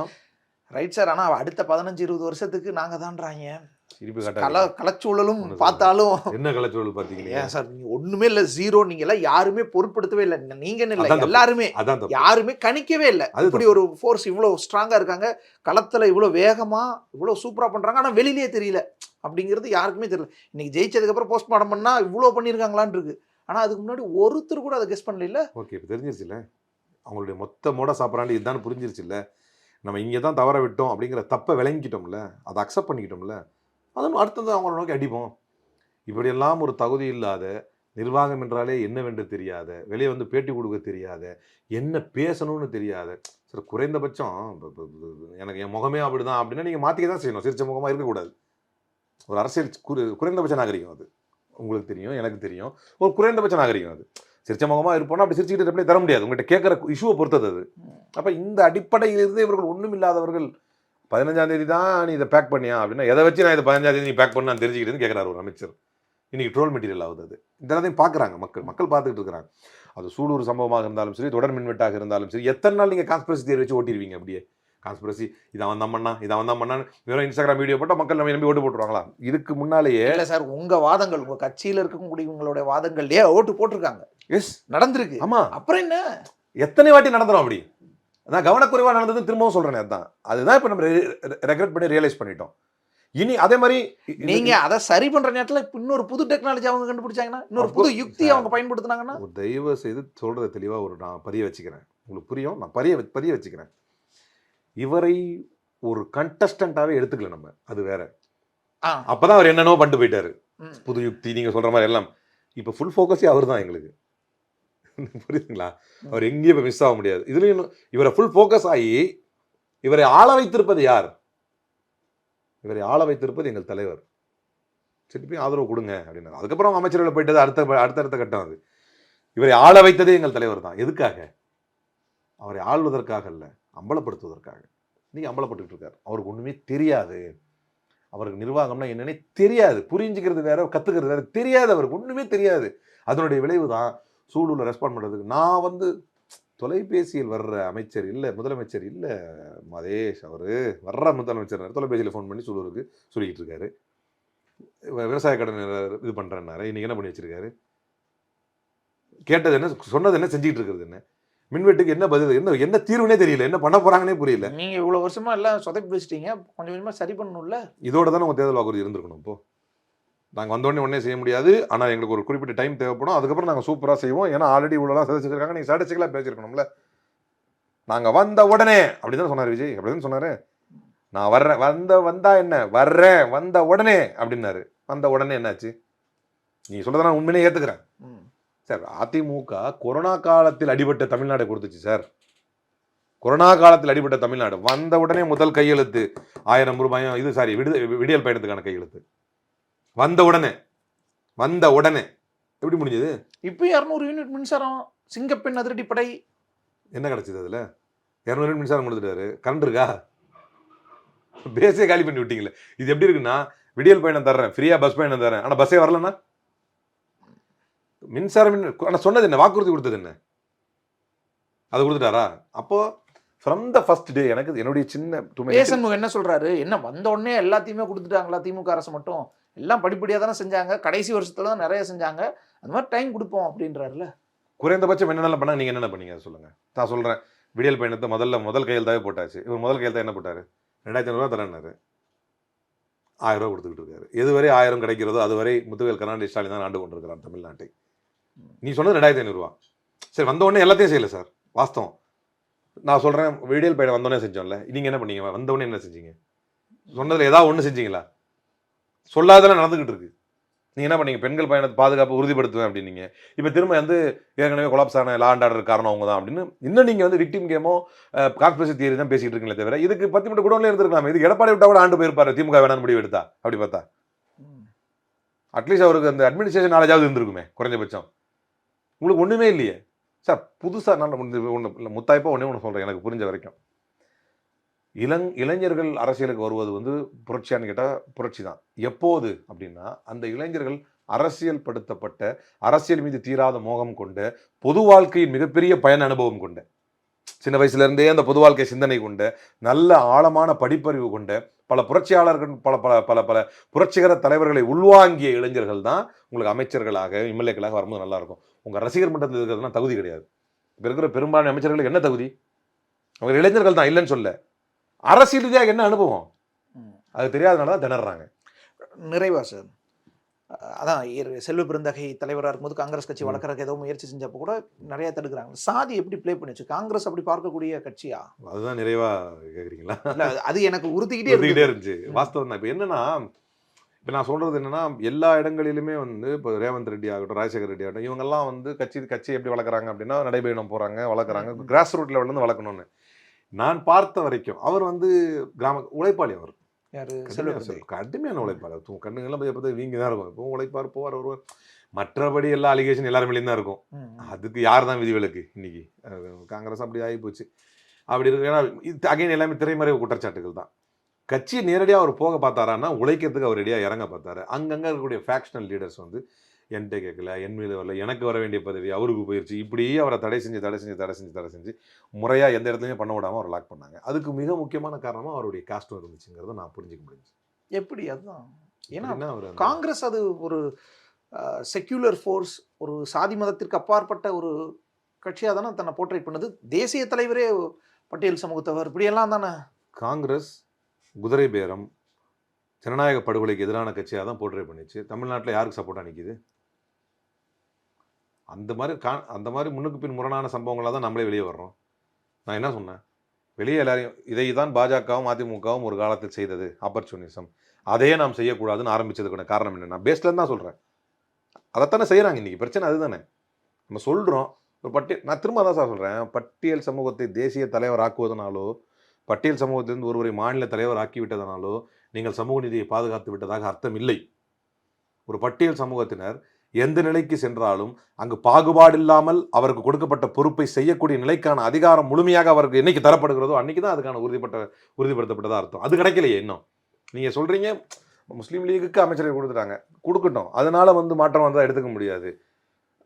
ரைட் சார். ஆனா அடுத்த 15-20 வருஷத்துக்கு நாங்க தான்றாங்க. சிரிப்பு காட்ட கலச்சூழலும் பார்த்தாலும் என்ன கலச்சூழல் பாத்தீங்களா? ஏன் சார் நீங்க ஒண்ணுமே இல்ல, ஜீரோ. நீங்க எல்லாம் யாருமே பொருட்படுத்தவே இல்லை, நீங்க இல்ல எல்லாருமே யாருமே கணிக்கவே இல்லை. இப்படி ஒரு ஃபோர்ஸ் இவ்வளவு ஸ்ட்ராங்கா இருக்காங்க, களத்துல இவ்வளவு வேகமா இவ்வளவு சூப்பரா பண்றாங்க, ஆனா வெளியிலேயே தெரியல அப்படிங்கிறது யாருக்குமே தெரியல. இன்னைக்கு ஜெயிச்சதுக்கு அப்புறம் போஸ்ட்மார்ட்டம் பண்ணா இவ்வளவு பண்ணிருக்காங்களான்னு இருக்கு, ஆனா அதுக்கு முன்னாடி ஒருத்தர் கூட அதை கெஸ் பண்ணல. ஓகே, இப்ப தெரிஞ்சிருச்சுல்ல அவங்களுடைய மொத்த மோட சாப்பிட்றாண்டு இதுதான் புரிஞ்சிருச்சுல்ல. நம்ம இங்கே தான் தவற விட்டோம் அப்படிங்கிற தப்பை விளங்கிட்டோம்ல, அதை அக்செப்ட் பண்ணிக்கிட்டோம்ல, அதுவும் அடுத்தது அவங்கள நோக்கி அடிப்போம். இப்படியெல்லாம் ஒரு தகுதி இல்லாத, நிர்வாகம் என்றாலே என்னவென்று தெரியாத, வெளியே வந்து பேட்டி கொடுக்க தெரியாத, என்ன பேசணும்னு தெரியாத, சார் குறைந்தபட்சம் எனக்கு என் முகமே அப்படிதான் அப்படின்னா நீங்கள் மாற்றிக்க தான் செய்யணும். சிரிச்ச முகமாக இருக்கக்கூடாது. ஒரு அரசியல் குறைந்தபட்ச நாகரிகம் அது. உங்களுக்கு தெரியும், எனக்கு தெரியும், ஒரு குறைந்தபட்ச நாகரிகம் அது. சிரிச்ச முகமாக இருப்போம்னா அப்படி சிரிச்சுக்கிட்டு அப்படியே தர முடியாது. உங்கள்கிட்ட கேட்குற இஷ்யூவை பொறுத்தது அது. அப்போ இந்த அடிப்படையிலிருந்து இவர்கள் ஒன்றும் இல்லாதவர்கள் 15ஆம் தேதி தான் நீ இதை பேக் பண்ணியா அப்படின்னா, எதை வச்சு நான் இதை 15ஆம் தேதி நீ பேக் பண்ண நான் தெரிஞ்சுக்கிட்டேன்னு கேட்குறாரு ஒரு அமைச்சர். இன்னைக்கு ட்ரோல் மெட்டீரியல் ஆகுது அது. இதெல்லாத்தையும் பார்க்குறாங்க மக்கள் பார்த்துக்கிட்டு இருக்கிறாங்க. அது சூலூர் சம்பவமாக இருந்தாலும் சரி, தொடர் மின்வெட்டாக இருந்தாலும் சரி, எத்தனை நாள் நீங்கள் கான்ஸ்பிரசி தியரி வச்சு ஓட்டிடுவீங்க? அப்படியே கான்ஸ்பிரசி இதை அவன் தான் பண்ணான்னு வெறும் இன்ஸ்டாகிராம் வீடியோ போட்டால் மக்கள் நம்ம நம்பி ஓட்டு போட்டுருவாங்களா? இதுக்கு முன்னாலேயே இல்லை சார், உங்கள் வாதங்கள், உங்கள் கட்சியில் இருக்கக்கூடியவங்களோட வாதங்கள்லேயே ஓட்டு போட்டிருக்காங்க. எஸ், நடந்திருக்கு. ஆமாம், அப்புறம் என்ன எத்தனை வாட்டி நடந்துடும் அப்படி? அதான் கவனக்குறைவாக நடந்தது, திரும்பவும் சொல்கிறேன். அதுதான் இப்போ நம்ம ரெக்ரெட் பண்ணி ரியலைஸ் பண்ணிட்டோம். இனி அதே மாதிரி நீங்க அதை சரி பண்ற நேரத்தில் இன்னொரு புது டெக்னாலஜி அவங்க கண்டுபிடிச்சாங்கன்னா, இன்னொரு புது யுக்தி அவங்க பயன்படுத்தினாங்கன்னா, ஒரு தயவு செய்து சொல்றதை தெளிவாக ஒரு நான் பதிய வச்சுக்கிறேன், உங்களுக்கு புரியும். நான் பதிய வச்சுக்கிறேன். இவரை ஒரு கண்டஸ்டன்டாவே எடுத்துக்கல நம்ம, அது வேற. அப்பதான் அவர் என்னென்னோ பண்ணிட்டு போயிட்டாரு, புது யுக்தி நீங்க சொல்ற மாதிரி எல்லாம். இப்போ ஃபுல் ஃபோக்கஸே அவர் தான் எங்களுக்கு, புரியுதுங்களா? அவர் எங்கேயும் இப்போ மிஸ் ஆக முடியாது. இதுலயும் இவரை ஃபுல் ஃபோக்கஸ் ஆகி இவரை ஆள வைத்திருப்பது யார்? இவரை ஆள வைத்திருப்பது எங்கள் தலைவர். திருப்பி ஆதரவு கொடுங்க அப்படின்னு. அதுக்கப்புறம் அமைச்சர்கள் போயிட்டது அடுத்தடுத்த கட்டம். அது இவரை ஆள வைத்ததே எங்கள் தலைவர் தான். எதுக்காக? அவரை ஆள்வதற்காக அல்ல, அம்பலப்படுத்துவதற்காக. இன்னைக்கு அம்பலப்பட்டு இருக்காரு. அவருக்கு ஒண்ணுமே தெரியாது. அவருக்கு நிர்வாகம்னா என்னன்னே தெரியாது. புரிஞ்சுக்கிறது வேற, கத்துக்கிறது வேற, தெரியாது. அவருக்கு ஒண்ணுமே தெரியாது. அதனுடைய விளைவு தான் சூழல ரெஸ்பாண்ட் பண்றதுக்கு. நான் தொலைபேசியில் வர்ற அமைச்சர் இல்லை, முதலமைச்சர் இல்லை மதேஷ், அவர் வர்ற முதலமைச்சர் தொலைபேசியில் ஃபோன் பண்ணி சொல்லிக்கிட்டு இருக்காரு. விவசாய கடன் இது பண்ணுறேன்னாரு. இன்னைக்கு என்ன பண்ணி வச்சிருக்காரு? கேட்டது என்ன, சொன்னது என்ன, செஞ்சுட்டு இருக்கிறது என்ன? மின்வெட்டுக்கு என்ன பதில், என்ன தீர்வுனே தெரியல, என்ன பண்ண போறாங்கன்னே புரியல. நீங்க இவ்வளவு வருஷமா எல்லாம் சொதப்பி வச்சிட்டீங்க, கொஞ்சம் கொஞ்சமா சரி பண்ணணும்ல. இதோட தானே உங்க தேர்தல் வாக்குறுதி இருந்திருக்கணும். இப்போ நாங்கள் வந்தோடனே செய்ய முடியாது, ஆனால் எங்களுக்கு ஒரு குறிப்பிட்ட டைம் தேவைப்படும், அதுக்கப்புறம் நாங்கள் சூப்பராக செய்வோம், ஏன்னா ஆல்ரெடி இவ்வளோலாம் சதிச்சிருக்காங்க, நீங்கள் ஸ்ட்ராட்டஜிக்கலாக பேசியிருக்கணும்ல. நாங்கள் வந்த உடனே அப்படி தானே சொன்னார் விஜய், அப்படி தானே சொன்னார். நான் வர்றேன், வந்தா என்ன, வர்றேன் வந்த உடனே அப்படின்னாரு. வந்த உடனே என்னாச்சு? நீ சொல்றதை நான் உண்மையிலே ஏற்றுக்கிறேன் சார். அதிமுக கொரோனா காலத்தில் அடிபட்ட தமிழ்நாடை கொடுத்துச்சு சார். கொரோனா காலத்தில் அடிபட்ட தமிழ்நாடு வந்த உடனே முதல் கையெழுத்து 1000 ரூபாயும், இது சாரி விடியல் பயணத்துக்கான கையெழுத்து வந்த உடனே எப்படி முடிஞ்சது? இப்போ 200 யூனிட் மின்சாரம், சிங்கப்பெண் அதிரடிப்படை என்ன கிடைச்சது? அதில் 200 யூனிட் மின்சாரம் கொடுத்துட்டாரு. கரண்ட் இருக்கா? பேஸே காலி பண்ணி விட்டீங்களே. இது எப்படி இருக்குன்னா, விடியல் பயணம் தர்றேன், ஃப்ரீயா பஸ் பயணம் தர்றேன், ஆனால் பஸ்ஸே வரலன்னா மின்சாரம். ஆனால் சொன்னது என்ன, வாக்குறுதி கொடுத்தது என்ன, அதை கொடுத்துட்டாரா? அப்போ ஃப்ரம் த ஃபர்ஸ்ட் டே எனக்கு என்னுடைய சின்ன பேசன்முக என்ன சொல்றாரு, என்ன வந்த உடனே எல்லாத்தையுமே கொடுத்துட்டாங்களா திமுக அரசு மட்டும்? எல்லாம் படிப்படியாக தானே செஞ்சாங்க, கடைசி வருஷத்துல தான் நிறைய செஞ்சாங்க, அந்த மாதிரி டைம் கொடுப்போம் அப்படின்றாருல. குறைந்தபட்சம் என்னென்ன பண்ணாங்க, நீங்க என்னென்ன பண்ணீங்க சொல்லுங்க. நான் சொல்றேன், விடியல் பயணத்தை முதல் கையெழுத்தாவே போட்டாச்சு. இவர் முதல் கையெழுத்தா என்ன போட்டாரு? 2500 ரூபா தரேன்னாரு. 1000 ரூபா கொடுத்துக்கிட்டு இருக்காரு. எதுவரை 1000 கிடைக்கிறதோ அதுவரை முத்துவேல் கருணாநிதி ஸ்டாலின் தான் ஆண்டு கொண்டிருக்கிறார் தமிழ்நாட்டை. நீ சொன்னது 2500 ரூபா. சரி, வந்த உடனே எல்லாத்தையும் செய்யல சார், வாஸ்தவம். நான் சொல்றேன், விடியல் பயணம் வந்தோடனே செஞ்சோம்ல, நீங்க என்ன பண்ணீங்க? வந்த உடனே என்ன செஞ்சீங்க? சொன்னதுல ஏதாவது ஒண்ணு செஞ்சீங்களா? சொல்லாதெல்லாம் நடந்துகிட்டு இருக்கு. நீங்க என்ன பண்ணீங்க? பெண்கள் பயணத்தை பாதுகாப்பு உறுதிப்படுத்துவேன் அப்படின்னீங்க. இப்ப திரும்ப ஏற்கனவே கொலாப்ஸ் ஆன லா அண்ட் ஆர்டர் காரணம் அவங்க தான் அப்படின்னு இன்னும் நீங்க விக்டிம் கேமோ கான்ஸ்பிரசி தியரி தான் பேசிட்டு இருக்கீங்களே தவிர, இதுக்கு 10 மினிட் கூட இருந்திருக்கலாம். இதுக்கு எடப்பாடி விட்டா கூட ஆண்டு போயிருப்பாரு, திமுக வேணான்னு முடிவு எடுத்தா. அப்படி பார்த்தா அட்லீஸ்ட் அவருக்கு அந்த அட்மினிஸ்ட்ரேஷன் நாலேஜாவது இருந்திருக்குமே குறைஞ்சபட்சம். உங்களுக்கு ஒண்ணுமே இல்லையே சார். புதுசா நான் ஒன்று முத்தாய்ப்பா ஒன்று சொல்றேன், எனக்கு புரிஞ்ச வரைக்கும் இளைஞர்கள் அரசியலுக்கு வருவது புரட்சியான்னு கேட்டால் புரட்சி தான். எப்போது அப்படின்னா, அந்த இளைஞர்கள் அரசியல் படுத்தப்பட்ட, அரசியல் மீது தீராத மோகம் கொண்ட, பொது வாழ்க்கையின் மிகப்பெரிய பயன் அனுபவம் கொண்ட, சின்ன வயசுல இருந்தே அந்த பொது வாழ்க்கை சிந்தனை கொண்ட, நல்ல ஆழமான படிப்பறிவு கொண்ட, பல புரட்சியாளர்கள், பல பல பல பல புரட்சிகர தலைவர்களை உள்வாங்கிய இளைஞர்கள் தான் உங்களுக்கு அமைச்சர்களாக, எம்எல்ஏக்களாக வரும்போது நல்லா இருக்கும். உங்க ரசிகர் மன்றத்தில் இருக்கிறதுனா தகுதி கிடையாது. இப்ப இருக்கிற பெரும்பாலான அமைச்சர்களுக்கு என்ன தகுதி? அவங்க இளைஞர்கள் தான், இல்லைன்னு சொல்ல. அரசியல் ரீதியாக என்ன அனுபவம் அது தெரியாதனால தான் திணறாங்க. நிறைவா சார், அதான் செல்வ பெருந்தகை தலைவராக இருக்கும்போது காங்கிரஸ் கட்சி வளர்க்கறதுக்கு ஏதோ முயற்சி செஞ்சப்போ கூட நிறைய தடுக்கிறாங்க. சாதி எப்படி பிளே பண்ணிச்சு? காங்கிரஸ் அப்படி பார்க்கக்கூடிய கட்சியா? அதுதான் நிறைவா கேக்குறீங்களா? அது எனக்கு உறுத்திக்கிட்டே இருந்துச்சு. வாஸ்தவம் தான். இப்போ என்னன்னா, இப்போ நான் சொல்றது என்னன்னா, எல்லா இடங்களிலுமே இப்போ ரேவந்த் ரெட்டி ஆகட்டும், ராஜசேகர் ரெட்டி ஆகட்டும், இவங்கெல்லாம் கட்சி எப்படி வளர்க்குறாங்க அப்படின்னா, நடைபயணம் போறாங்க, வளர்க்குறாங்க, கிராஸ் ரூட் லெவல்ல இருந்து வளர்க்கணும்னு. நான் பார்த்த வரைக்கும் அவர் கிராம உழைப்பாளி. அவர் கடுமையான உழைப்பாளி. கண்ணுங்கெல்லாம் எப்போ வீங்கி தான் இருக்கும். இப்போ உழைப்பார், போவார், வருவார். மற்றபடி எல்லா அலிகேஷன் எல்லாருமேலையும் தான் இருக்கும். அதுக்கு யார் தான் விதிவிலக்கு? இன்னைக்கு காங்கிரஸ் அப்படி ஆகி போச்சு. அப்படி இருக்கு. ஏன்னா அகைன் எல்லாமே திரைமறைவு குற்றச்சாட்டுகள் தான். கட்சியை நேரடியாக அவர் போக பார்த்தாரான்னா, உழைக்கிறதுக்கு அவர் ரெடியாக இறங்க பார்த்தாரு. அங்கங்கே இருக்கக்கூடிய ஃபேக்ஷனல் லீடர்ஸ் என்கிட்ட கேட்கல, என் மீது வரல, எனக்கு வர வேண்டிய பதவி அவருக்கு போயிடுச்சு, இப்படியே அவரை தடை செஞ்சு முறையாக எந்த இடத்துலையுமே பண்ண விடாமல் அவர் லாக் பண்ணாங்க. அதுக்கு மிக முக்கியமான காரணமாக அவருடைய காஸ்ட்டும் இருந்துச்சுங்கிறத நான் புரிஞ்சுக்க முடிஞ்சு. எப்படி? அதுதான். ஏன்னா காங்கிரஸ் அது ஒரு செக்யூலர் ஃபோர்ஸ், ஒரு சாதி மதத்திற்கு அப்பாற்பட்ட ஒரு கட்சியாக தானே தன்னை போர்ட்ரேட் பண்ணுது. தேசிய தலைவரே பட்டியல் சமூகத்தவர், இப்படியெல்லாம் தானே. காங்கிரஸ் குதிரை பேரம், ஜனநாயக படுகொலைக்கு எதிரான கட்சியாக தான் போர்ட்ரேட் பண்ணிச்சு. தமிழ்நாட்டில் யாருக்கு சப்போர்ட்டாக நிற்கிது? அந்த மாதிரி முன்னுக்கு பின் முரணான சம்பவங்களாக தான் நம்மளே வெளியே வர்றோம். நான் என்ன சொன்னேன்? வெளியே எல்லாரையும் இதை தான் பாஜகவும் அதிமுகவும் ஒரு காலத்தில் செய்தது, ஆப்பர்ச்சுனிசம். அதையே நாம் செய்யக்கூடாதுன்னு ஆரம்பிச்சதுக்கான காரணம் என்னென்னா, பேஸ்லேருந்து தான் சொல்கிறேன். அதைத்தானே செய்கிறாங்க இன்றைக்கி. பிரச்சனை அதுதானே. நம்ம சொல்கிறோம் ஒரு பட்டியல். நான் திரும்ப தான் சார் சொல்கிறேன், பட்டியல் சமூகத்தை தேசிய தலைவர் ஆக்குவதனாலோ, பட்டியல் சமூகத்திலிருந்து ஒருவரை மாநில தலைவர் ஆக்கிவிட்டதனாலோ நீங்கள் சமூக நீதியை பாதுகாத்து விட்டதாக அர்த்தம் இல்லை. ஒரு பட்டியல் சமூகத்தினர் எந்த நிலைக்கு சென்றாலும் அங்கு பாகுபாடு இல்லாமல் அவருக்கு கொடுக்கப்பட்ட பொறுப்பை செய்யக்கூடிய நிலைக்கான அதிகாரம் முழுமையாக அவருக்கு என்னைக்கு தரப்படுகிறதோ அன்னைக்கு தான் அதுக்கான உறுதிப்படுத்தப்பட்டதா அர்த்தம். அது கிடைக்கலையே இன்னும். நீங்கள் சொல்கிறீங்க முஸ்லீம் லீகுக்கு அமைச்சரை கொடுத்துட்டாங்க, கொடுக்கட்டும், அதனால மாற்றம் வந்தால் எடுத்துக்க முடியாது.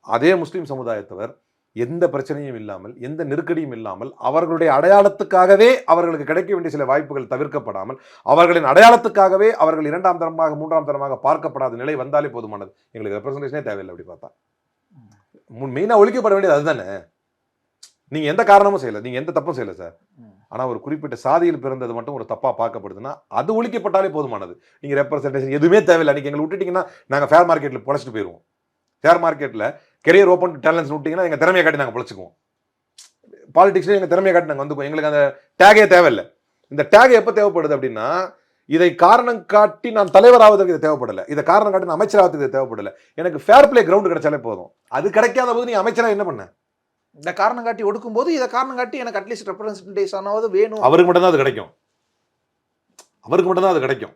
அதே முஸ்லீம் சமுதாயத்தவர் எந்த பிரச்சனையும் இல்லாமல், எந்த நெருக்கடியும் இல்லாமல், அவர்களுடைய அடையாளத்துக்காகவே அவர்களுக்கு கிடைக்க வேண்டிய சில வாய்ப்புகள் தவிர்க்கப்படாமல், அவர்களின் அடையாளத்துக்காகவே அவர்கள் 2ஆம் தரமாக 3ஆம் தரமாக பார்க்கப்படாத நிலை வந்தாலே போதுமானது. எங்களுக்கு ரெப்ரசன்டேஷனே தேவையில்லை. அப்படி பார்த்தா மெயினா ஒழிக்கப்பட வேண்டியது அதுதானே. நீங்க எந்த காரணமும் செய்யல, நீங்க எந்த தப்பும் செய்யல சார். ஆனா ஒரு குறிப்பிட்ட சாதியில் பிறந்தது மட்டும் ஒரு தப்பா பார்க்கப்படுதுன்னா அது ஒழிக்கப்பட்டாலே போதுமானது. நீங்க ரெப்ரசன்டேஷன் எதுவுமே தேவையில்லை. நீங்க எங்களை விட்டுட்டீங்கன்னா நாங்க ஃபேர் மார்க்கெட்ல பொழைச்சிட்டு போயிருவோம். ஷேர் மார்க்கெட்டில் கெரியர் ஓப்பன் டேலண்ட்ஸ் விட்டிங்கன்னா எங்கள் திறமையை காட்டி நாங்கள் பொழைச்சிக்குவோம். பாலிடிக்ஸ்லேயும் எங்கள் திறமையை காட்டி நாங்கள் வந்துக்குவோம். எங்களுக்கு அந்த டேகே தேவையில்லை. இந்த டேக் எப்போ தேவைப்படுது அப்படின்னா, இதை காரணம் காட்டி நான் தலைவர் ஆவதற்கு இது தேவைப்படலை, இதை காரணம் காட்டி நான் அமைச்சராகிறதுக்கு இது தேவைப்படலை. எனக்கு ஃபேர் பிளே கிரவுண்ட் கிடைச்சாலே போதும். அது கிடைக்காத போது நீ அமைச்சராக என்ன பண்ண? இந்த காரணம் காட்டி ஒடுக்கும் போது இதை காரணம் காட்டி எனக்கு அட்லீஸ்ட் ரெப்ரசன்டேஷன் ஆனாவது வேணும். அவருக்கு மட்டும்தான் அது கிடைக்கும். அவருக்கு மட்டும்தான் அது கிடைக்கும்.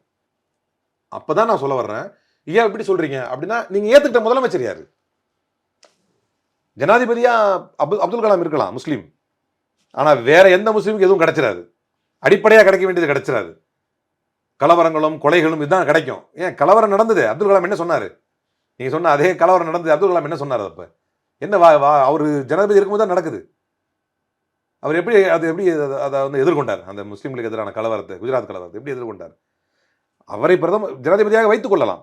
அப்போதான் நான் சொல்ல வர்றேன். ஏன் இப்படி சொல்றீங்க அப்படின்னா, நீங்க ஏத்துக்கிட்ட முதலமைச்சர் யாரு? ஜனாதிபதியா அப்துல் கலாம் இருக்கலாம், முஸ்லீம். ஆனா வேற எந்த முஸ்லீமுக்கு எதுவும் கிடைச்சிடாது. அடிப்படையா கிடைக்க வேண்டியது கிடைச்சிடாது. கலவரங்களும் கொலைகளும் இதுதான் கிடைக்கும். ஏன் கலவரம் நடந்தது, அப்துல் கலாம் என்ன சொன்னாரு? நீங்க சொன்ன அதே கலவரம் நடந்தது, அப்துல் கலாம் என்ன சொன்னாரு? அப்ப என்ன அவரு ஜனாதிபதி இருக்கும்போது தான் நடக்குது. அவர் எப்படி அதை வந்து எதிர்கொண்டார்? அந்த முஸ்லீம்களுக்கு எதிரான கலவரத்தை, குஜராத் கலவரத்தை எப்படி எதிர்கொண்டார்? அவரை பிரதம ஜனாதிபதியாக வைத்துக் கொள்ளலாம்.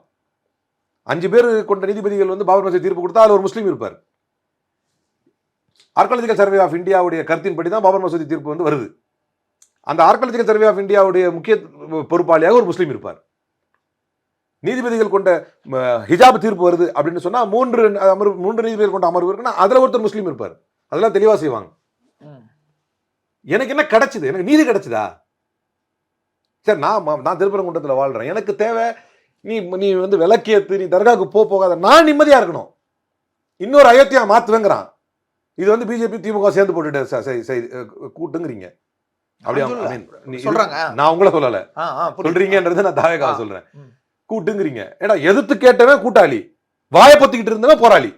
5 பேர் கொண்ட நீதிபதிகள் வந்து பாபர் மசூதி தீர்ப்பு கொடுத்தா அதில் ஒரு முஸ்லீம் இருப்பார். ஆர்காலஜிக்கல் சர்வே ஆஃப் இந்தியாவுடைய கருத்தின்படி தான் பாபர் மசூதி தீர்ப்பு வந்து வருது. அந்த ஆர்காலஜிக்கல் சர்வே ஆஃப் இந்தியாவுடைய முக்கிய பொறுப்பாளியாக ஒரு முஸ்லீம் இருப்பார். நீதிபதிகள் கொண்ட ஹிஜாப் தீர்ப்பு வருது அப்படின்னு சொன்னா 3 நீதிபதிகள் கொண்ட அமர்வு இருக்குன்னா அதுல ஒருத்தர் முஸ்லீம் இருப்பார். அதெல்லாம் தெளிவா செய்வாங்க. எனக்கு என்ன கிடைச்சது? எனக்கு நீதி கிடைச்சதா? சரி, நான் திருப்பரங்குன்றத்தில் வாழ்றேன், எனக்கு தேவை நீ வந்து விளக்கேத்து, நீ தர்காவுக்கு போகாத, நான் நிம்மதியா இருக்கணும். இன்னொரு அயோத்தியா மாத்துவேங்கிறான். இது வந்து பிஜேபி திமுக சேர்ந்து போட்டுட்டு கூட்டுங்கிறீங்க. அப்படியே சொல்றாங்க. நான் உங்களை சொல்லல, சொல்றீங்கன்றது நான் தாவேக்காக சொல்றேன். கூட்டுங்கிறீங்க. ஏடா, எதிர்த்து கேட்டவன் கூட்டாளி, வாயை பொத்திக்கிட்டு இருந்தவன் போராளி.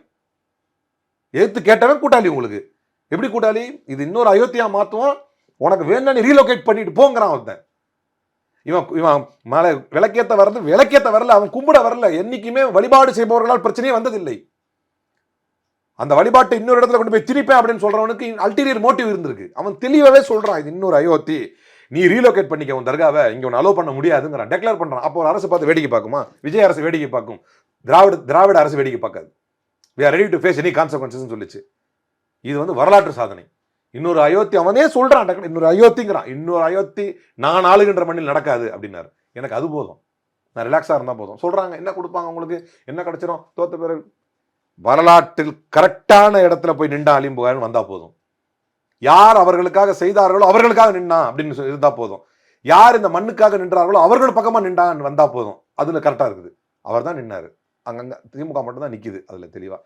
எதிர்த்து கேட்டவன் கூட்டாளி. உங்களுக்கு எப்படி கூட்டாளி? இது இன்னொரு அயோத்தியா மாத்துவோம், உனக்கு வேணும்னு ரீலோகேட் பண்ணிட்டு போங்கிறான் ஒருத்தன். இவன் மலை விளக்கேத்த வரல, அவன் கும்பிட வரல. என்னைக்குமே வழிபாடு செய்பவர்களால் பிரச்சனையே வந்ததில்லை. அந்த வழிபாட்டை இன்னொரு இடத்துல கொண்டு போய் திணிப்பேன் அப்படின்னு சொல்றவனுக்கு அல்டீரியர் மோட்டிவ் இருந்திருக்கு. அவன் தெளிவாவே சொல்றான், இது இன்னொரு அயோத்தி, நீ ரீலோகேட் பண்ணிக்க உன் தர்காவை, இங்க ஒன்று அலோவ் பண்ண முடியாதுங்கிறான், டெக்ளேர் பண்றான். அப்போ ஒரு அரசு பார்த்து வேடிக்கை பார்க்குமா? விஜய் அரசு வேடிக்கை பார்க்கும், திராவிட அரசு வேடிக்கை பார்க்காது. we are ready to face any consequences சொல்லிச்சு. இது வந்து வரலாற்று சாதனை. இன்னொரு அயோத்தி அவனே சொல்றான், இன்னொரு அயோத்திங்கிறான். இன்னொரு அயோத்தி நான் ஆளுகின்ற மண்ணில் நடக்காது அப்படின்னாரு. எனக்கு அது போதும், நான் ரிலாக்ஸா இருந்தா போதும். சொல்றாங்க, என்ன கொடுப்பாங்க உங்களுக்கு, என்ன கிடைச்சிடும், தோத்த பிறகு வரலாற்றில் கரெக்டான இடத்துல போய் நின்றா அலிம்புகாரன் வந்தா போதும். யார் அவர்களுக்காக செய்தார்களோ அவர்களுக்காக நின்னா அப்படின்னு இருந்தா போதும். யார் இந்த மண்ணுக்காக நின்றார்களோ அவர்கள் பக்கமா நின்றான் வந்தா போதும். அதுல கரெக்டா இருக்குது. அவர் தான் நின்னாரு. அங்கங்க திமுக மட்டும் தான் நிக்குது. அதுல தெளிவா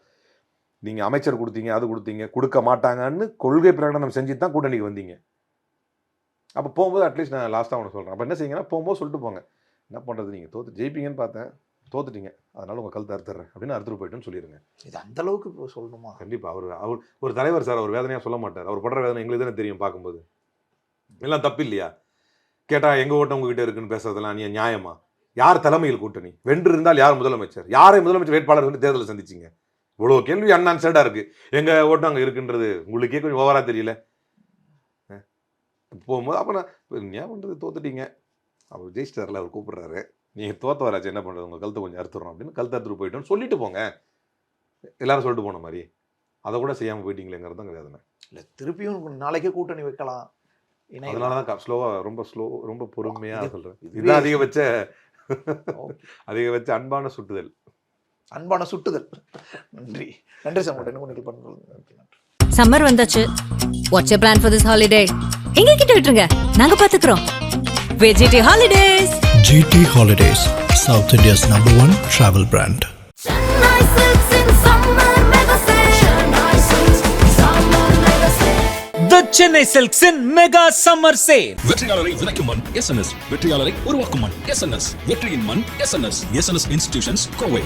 நீங்க அமைச்சர் கொடுத்தீங்க, அது கொடுத்தீங்க, கொடுக்க மாட்டாங்கன்னு கொள்கை பிரகடனம் செஞ்சுட்டு தான் கூட்டணிக்கு வந்தீங்க. அப்போ போகும்போது அட்லீஸ்ட் நான் லாஸ்ட்டாக ஒன்று சொல்கிறேன். அப்போ என்ன செய்யுங்கன்னா, போகும்போது சொல்லிட்டு போங்க, என்ன பண்ணுறது, நீங்கள் ஜெயிப்பீங்கன்னு பார்த்தேன், தோத்துட்டீங்க, அதனால உங்கள் கழுத்து அறுத்துறேன் அப்படின்னு அறுத்துட்டு போயிட்டுன்னு சொல்லிடுங்க. இது அந்த அளவுக்கு சொல்லணுமா? கண்டிப்பாக. அவர் ஒரு தலைவர் சார், அவர் வேதனையாக சொல்ல மாட்டார். அவர் படுற வேதனை எங்களுக்கு தானே தெரியும் பார்க்கும்போது. எல்லாம் தப்பு இல்லையா? கேட்டால் எங்கள் ஓட்டம் உங்ககிட்ட இருக்குன்னு பேசுறதெல்லாம் நீ நியாயமா? யார் தலைமையில் கூட்டணி? வென்று இருந்தால் யார் முதலமைச்சர்? யாரை முதலமைச்சர் வேட்பாளர் வந்து தேர்தலில் சந்திச்சிங்க? இவ்வளோ கேள்வி அன்ஆன்சர்டாக இருக்குது. எங்கள் ஓட்டம் அங்கே இருக்குன்றது உங்களுக்கே கொஞ்சம் ஓவராக தெரியல. போகும்போது அப்போ நான் ஏன் பண்ணுறது, தோத்துட்டீங்க, அவர் ஜெயிச்சிட்டார்ல, அவர் கூப்பிட்றாரு, நீங்கள் தோத்தவராச்சு, என்ன பண்ணுறது, உங்கள் கழுத்தை கொஞ்சம் அறுத்துறோம் அப்படின்னு கழுத்து அறுத்துட்டு போயிட்டோன்னு சொல்லிட்டு போங்க. எல்லாரும் சொல்லிட்டு போன மாதிரி அதை கூட செய்யாமல் போயிட்டீங்களேங்கிறது தான் வேதனை. இல்லை, திருப்பியும் நாளைக்கே கூட்டணி வைக்கலாம். அதனால தான் ஸ்லோவாக, ரொம்ப பொறுமையாக சொல்கிறேன். இதுதான் அதிகபட்ச அன்பான சுட்டுதல். நன்றி சார். சம்மர் வந்தாச்சு. What's your plan for this holiday? எங்க கிட்ட விட்டுருங்க, நாங்க பாத்துக்கிறோம். வெஜிடி holidays. GT Holidays, South India's #1 travel brand. The Chennai Silks in Mega Summer Sale. வெற்றியாளரை விதைக்கும் மண் SNS, வெற்றியாளரை உருவாக்கும் மண் SNS, வெற்றியின் மண் SNS, SNS Institutions, Kovai.